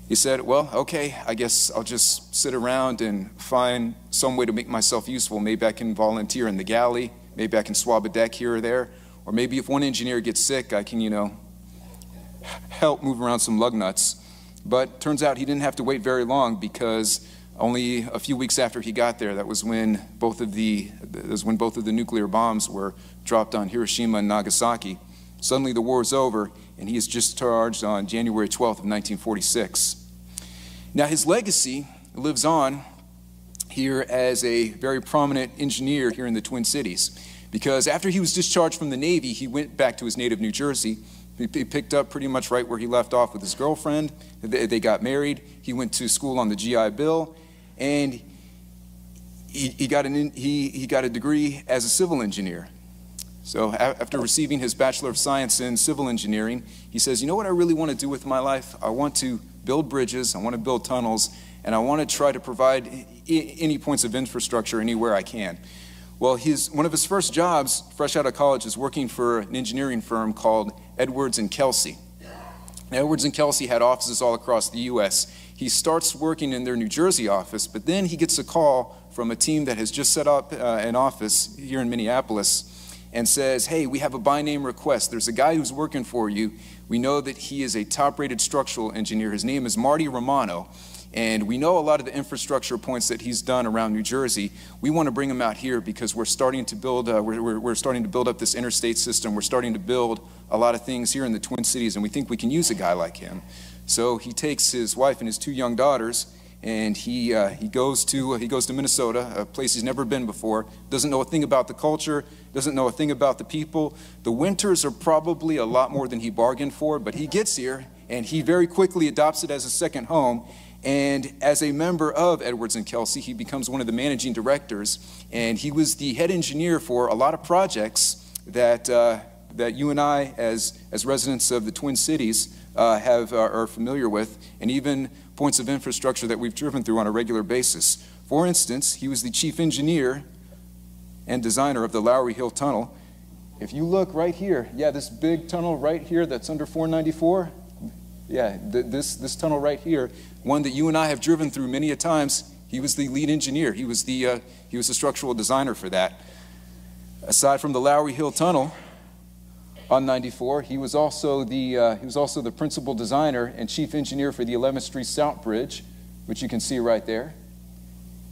He said, well, okay, I guess I'll just sit around and find some way to make myself useful. Maybe I can volunteer in the galley. Maybe I can swab a deck here or there. Or maybe if one engineer gets sick, I can, you know, help move around some lug nuts. But turns out he didn't have to wait very long because only a few weeks after he got there, that was when both of the nuclear bombs were dropped on Hiroshima and Nagasaki. Suddenly the war's over, and he is discharged on January 12th of 1946. Now his legacy lives on here as a very prominent engineer here in the Twin Cities, because after he was discharged from the Navy, he went back to his native New Jersey. He picked up pretty much right where he left off with his girlfriend. They got married. He went to school on the GI Bill, and he got a degree as a civil engineer. So after receiving his Bachelor of Science in Civil Engineering, he says, you know what I really want to do with my life? I want to build bridges, I want to build tunnels, and I want to try to provide any points of infrastructure anywhere I can. Well, one of his first jobs, fresh out of college, is working for an engineering firm called Edwards & Kelsey. Now, Edwards & Kelsey had offices all across the U.S. He starts working in their New Jersey office, but then he gets a call from a team that has just set up an office here in Minneapolis and says, hey, we have a by-name request. There's a guy who's working for you. We know that he is a top-rated structural engineer. His name is Marty Romano, and we know a lot of the infrastructure points that he's done around New Jersey. We want to bring him out here because we're starting to build, we're starting to build up this interstate system. We're starting to build a lot of things here in the Twin Cities, and we think we can use a guy like him. So he takes his wife and his 2 young daughters, and he goes to Minnesota, a place he's never been before, doesn't know a thing about the culture, doesn't know a thing about the people. The winters are probably a lot more than he bargained for, but he gets here, and he very quickly adopts it as a second home. And as a member of Edwards & Kelsey, he becomes one of the managing directors, and he was the head engineer for a lot of projects that you and I, as residents of the Twin Cities, are familiar with, and even points of infrastructure that we've driven through on a regular basis. For instance, he was the chief engineer and designer of the Lowry Hill Tunnel. If you look right here, yeah, this big tunnel right here that's under 494, yeah, this tunnel right here, one that you and I have driven through many a times, he was the lead engineer. He was the structural designer for that. Aside from the Lowry Hill Tunnel on 94, he was also the principal designer and chief engineer for the 11th Street South Bridge, which you can see right there.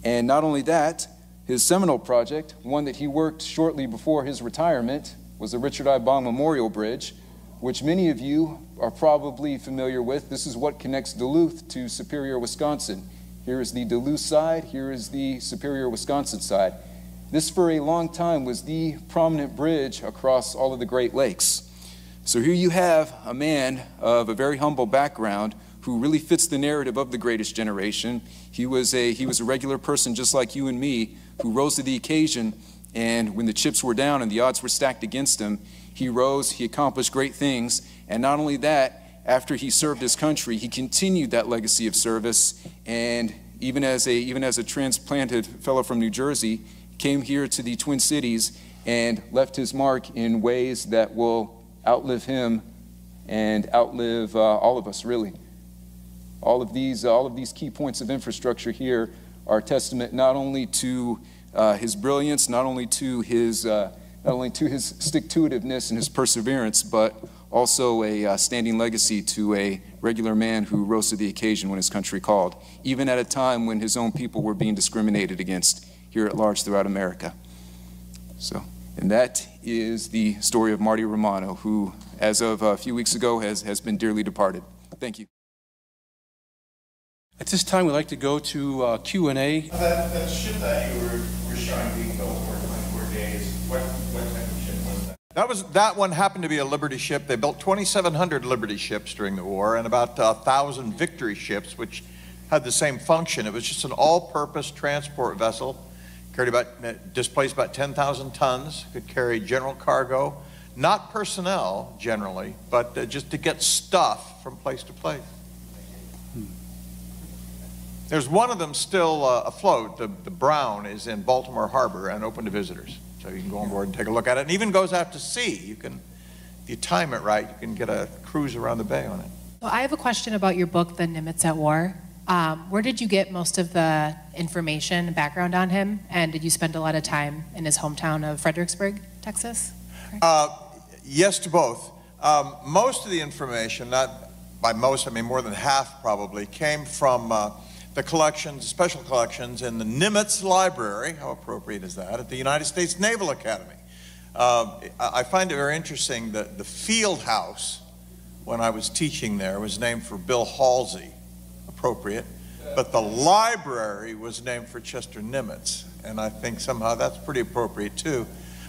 And not only that, his seminal project, one that he worked shortly before his retirement, was the Richard I. Bong Memorial Bridge, which many of you are probably familiar with. This is what connects Duluth to Superior, Wisconsin. Here is the Duluth side, here is the Superior, Wisconsin side. This, for a long time, was the prominent bridge across all of the Great Lakes. So here you have a man of a very humble background who really fits the narrative of the greatest generation. He was a regular person just like you and me, who rose to the occasion, and when the chips were down and the odds were stacked against him, he rose, he accomplished great things, and not only that, after he served his country, he continued that legacy of service, and even as a transplanted fellow from New Jersey, came here to the Twin Cities and left his mark in ways that will outlive him and outlive all of us, really. All of these key points of infrastructure here are a testament not only to his brilliance, not only to his stick-to-itiveness and his perseverance, but also a standing legacy to a regular man who rose to the occasion when his country called, even at a time when his own people were being discriminated against here at large throughout America. So, and that is the story of Marty Romano, who, as of a few weeks ago, has been dearly departed. Thank you. At this time, we'd like to go to Q&A. That ship that you were showing being built for 24 days, what type of ship was that? That one happened to be a Liberty ship. They built 2,700 Liberty ships during the war and about 1,000 Victory ships, which had the same function. It was just an all-purpose transport vessel. Displaced about 10,000 tons, could carry general cargo, not personnel generally, but just to get stuff from place to place. There's one of them still afloat. The Brown is in Baltimore Harbor and open to visitors. So you can go on board and take a look at it. And even goes out to sea. You can, if you time it right, you can get a cruise around the bay on it. So I have a question about your book, The NIMITZ at War. Where did you get most of the information and background on him? And did you spend a lot of time in his hometown of Fredericksburg, Texas? Yes to both. Most of the information, not by most, I mean more than half probably, came from the collections, special collections in the NIMITZ Library, how appropriate is that, at the United States Naval Academy. I find it very interesting that the field house, when I was teaching there, was named for Bill Halsey, appropriate, but the library was named for Chester Nimitz, and I think somehow that's pretty appropriate too.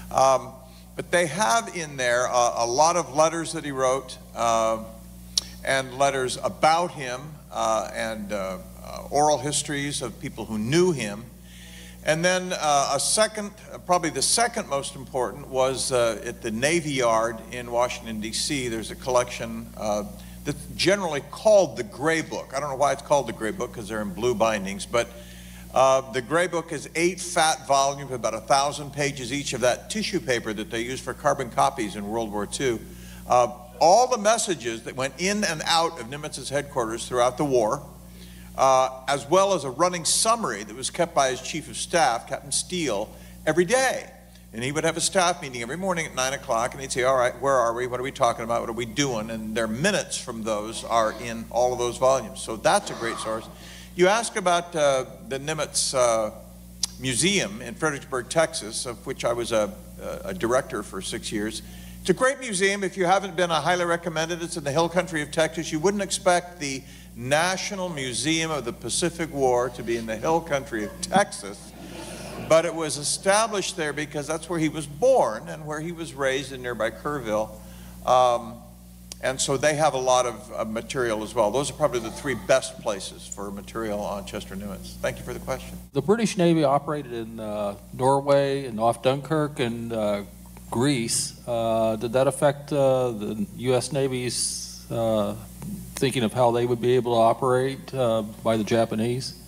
But they have in there a lot of letters that he wrote, and letters about him, and oral histories of people who knew him. And then a second, probably the second most important, was at the Navy Yard in Washington, D.C. There's a collection that's generally called the Gray Book. I don't know why it's called the Gray Book, because they're in blue bindings, but the Gray Book is 8 fat volumes, about 1,000 pages each of that tissue paper that they used for carbon copies in World War II. All the messages that went in and out of Nimitz's headquarters throughout the war, as well as a running summary that was kept by his chief of staff, Captain Steele, every day. And he would have a staff meeting every morning at 9 o'clock, and he'd say, all right, where are we? What are we talking about? What are we doing? And their minutes from those are in all of those volumes. So that's a great source. You ask about the Nimitz Museum in Fredericksburg, Texas, of which I was a director for 6 years. It's a great museum. If you haven't been, I highly recommend it. It's in the hill country of Texas. You wouldn't expect the National Museum of the Pacific War to be in the hill country of Texas, but it was established there because that's where he was born and where he was raised in nearby Kerrville. And so they have a lot of material as well. Those are probably the 3 best places for material on Chester Nimitz. Thank you for the question. The British Navy operated in Norway and off Dunkirk and Greece. Did that affect the U.S. Navy's thinking of how they would be able to operate by the Japanese?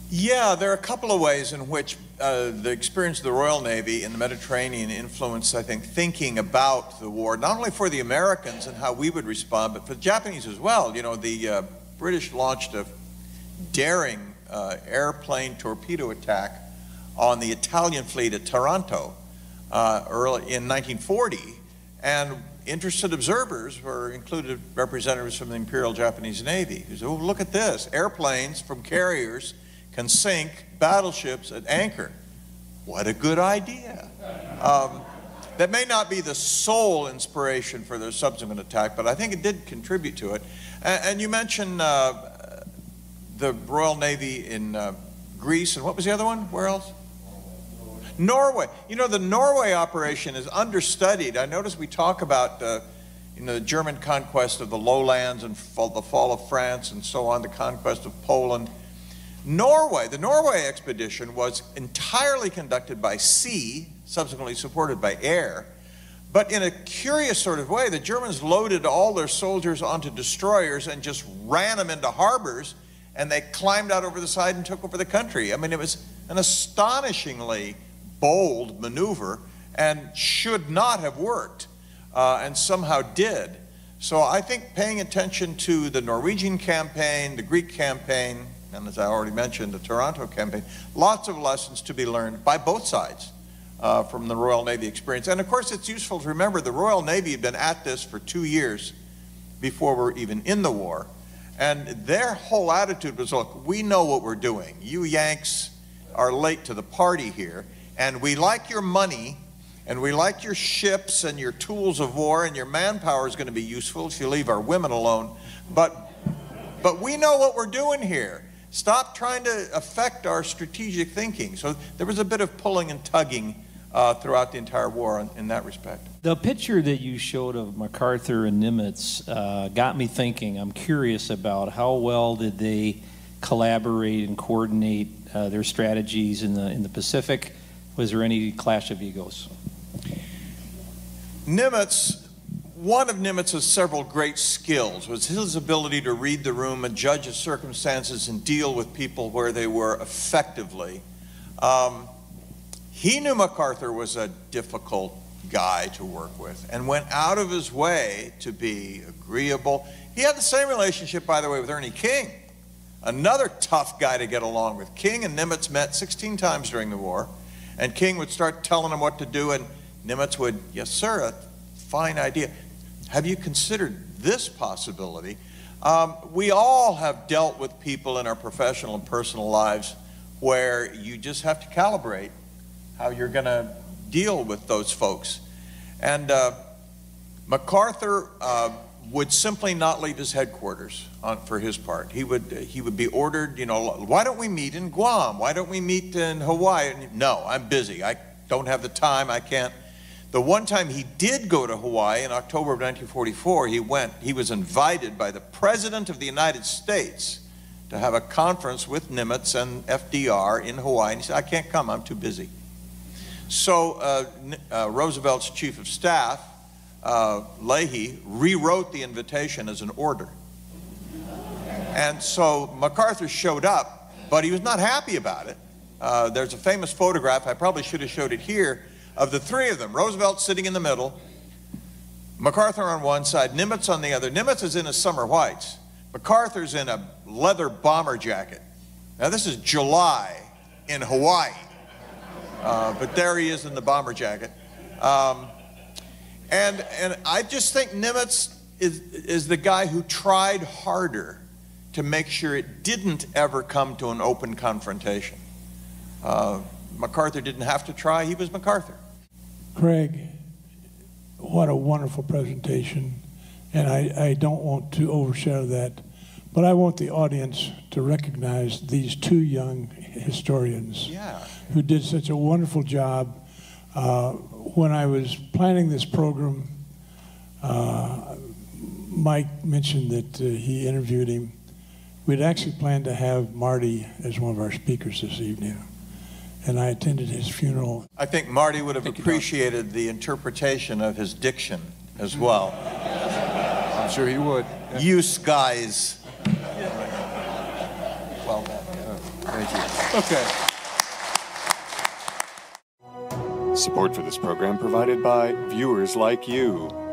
Yeah, there are a couple of ways in which the experience of the Royal Navy in the Mediterranean influenced, I think, thinking about the war, not only for the Americans and how we would respond, but for the Japanese as well. You know, the British launched a daring airplane torpedo attack on the Italian fleet at Taranto early in 1940, and interested observers were included representatives from the Imperial Japanese Navy who said, oh, look at this, airplanes from carriers can sink battleships at anchor. What a good idea. That may not be the sole inspiration for their subsequent attack, but I think it did contribute to it. And you mentioned the Royal Navy in Greece, and what was the other one? Where else? Norway. You know, the Norway operation is understudied. I notice we talk about you know, the German conquest of the lowlands and the fall of France and so on, the conquest of Poland. Norway, the Norway expedition was entirely conducted by sea, subsequently supported by air, but in a curious sort of way, the Germans loaded all their soldiers onto destroyers and just ran them into harbors, and they climbed out over the side and took over the country. I mean, it was an astonishingly bold maneuver and should not have worked, and somehow did. So I think paying attention to the Norwegian campaign, the Greek campaign, and as I already mentioned, the Toronto campaign, lots of lessons to be learned by both sides from the Royal Navy experience. And of course, it's useful to remember the Royal Navy had been at this for 2 years before we're even in the war. And their whole attitude was, look, we know what we're doing. You Yanks are late to the party here, and we like your money, and we like your ships and your tools of war, and your manpower is going to be useful if you leave our women alone. But we know what we're doing here. Stop trying to affect our strategic thinking. So there was a bit of pulling and tugging throughout the entire war in that respect. The picture that you showed of MacArthur and Nimitz got me thinking. I'm curious about how well did they collaborate and coordinate their strategies in the Pacific? Was there any clash of egos? Nimitz, one of Nimitz's several great skills was his ability to read the room and judge his circumstances and deal with people where they were effectively. He knew MacArthur was a difficult guy to work with and went out of his way to be agreeable. He had the same relationship, by the way, with Ernie King, another tough guy to get along with. King and Nimitz met 16 times during the war, and King would start telling him what to do, and Nimitz would, yes, sir, a fine idea. Have you considered this possibility? We all have dealt with people in our professional and personal lives where you just have to calibrate how you're going to deal with those folks. And MacArthur would simply not leave his headquarters for his part. He would be ordered, you know, why don't we meet in Guam? Why don't we meet in Hawaii? No, I'm busy. I don't have the time. I can't. The one time he did go to Hawaii in October of 1944, he was invited by the President of the United States to have a conference with Nimitz and FDR in Hawaii. And he said, I can't come, I'm too busy. So Roosevelt's chief of staff, Leahy, rewrote the invitation as an order. And so MacArthur showed up, but he was not happy about it. There's a famous photograph, I probably should have showed it here, of the three of them. Roosevelt sitting in the middle, MacArthur on one side, Nimitz on the other. Nimitz is in his summer whites. MacArthur's in a leather bomber jacket. Now this is July in Hawaii, but there he is in the bomber jacket. And I just think Nimitz is the guy who tried harder to make sure it didn't ever come to an open confrontation. MacArthur didn't have to try, he was MacArthur. Craig, what a wonderful presentation, and I don't want to overshadow that, but I want the audience to recognize these two young historians who did such a wonderful job. When I was planning this program, Mike mentioned that he interviewed him. We'd actually planned to have Marty as one of our speakers this evening, and I attended his funeral. I think Marty would have appreciated the interpretation of his diction as well. I'm sure he would. Yeah. Use guys. Well done. Thank you. Okay. Support for this program provided by viewers like you.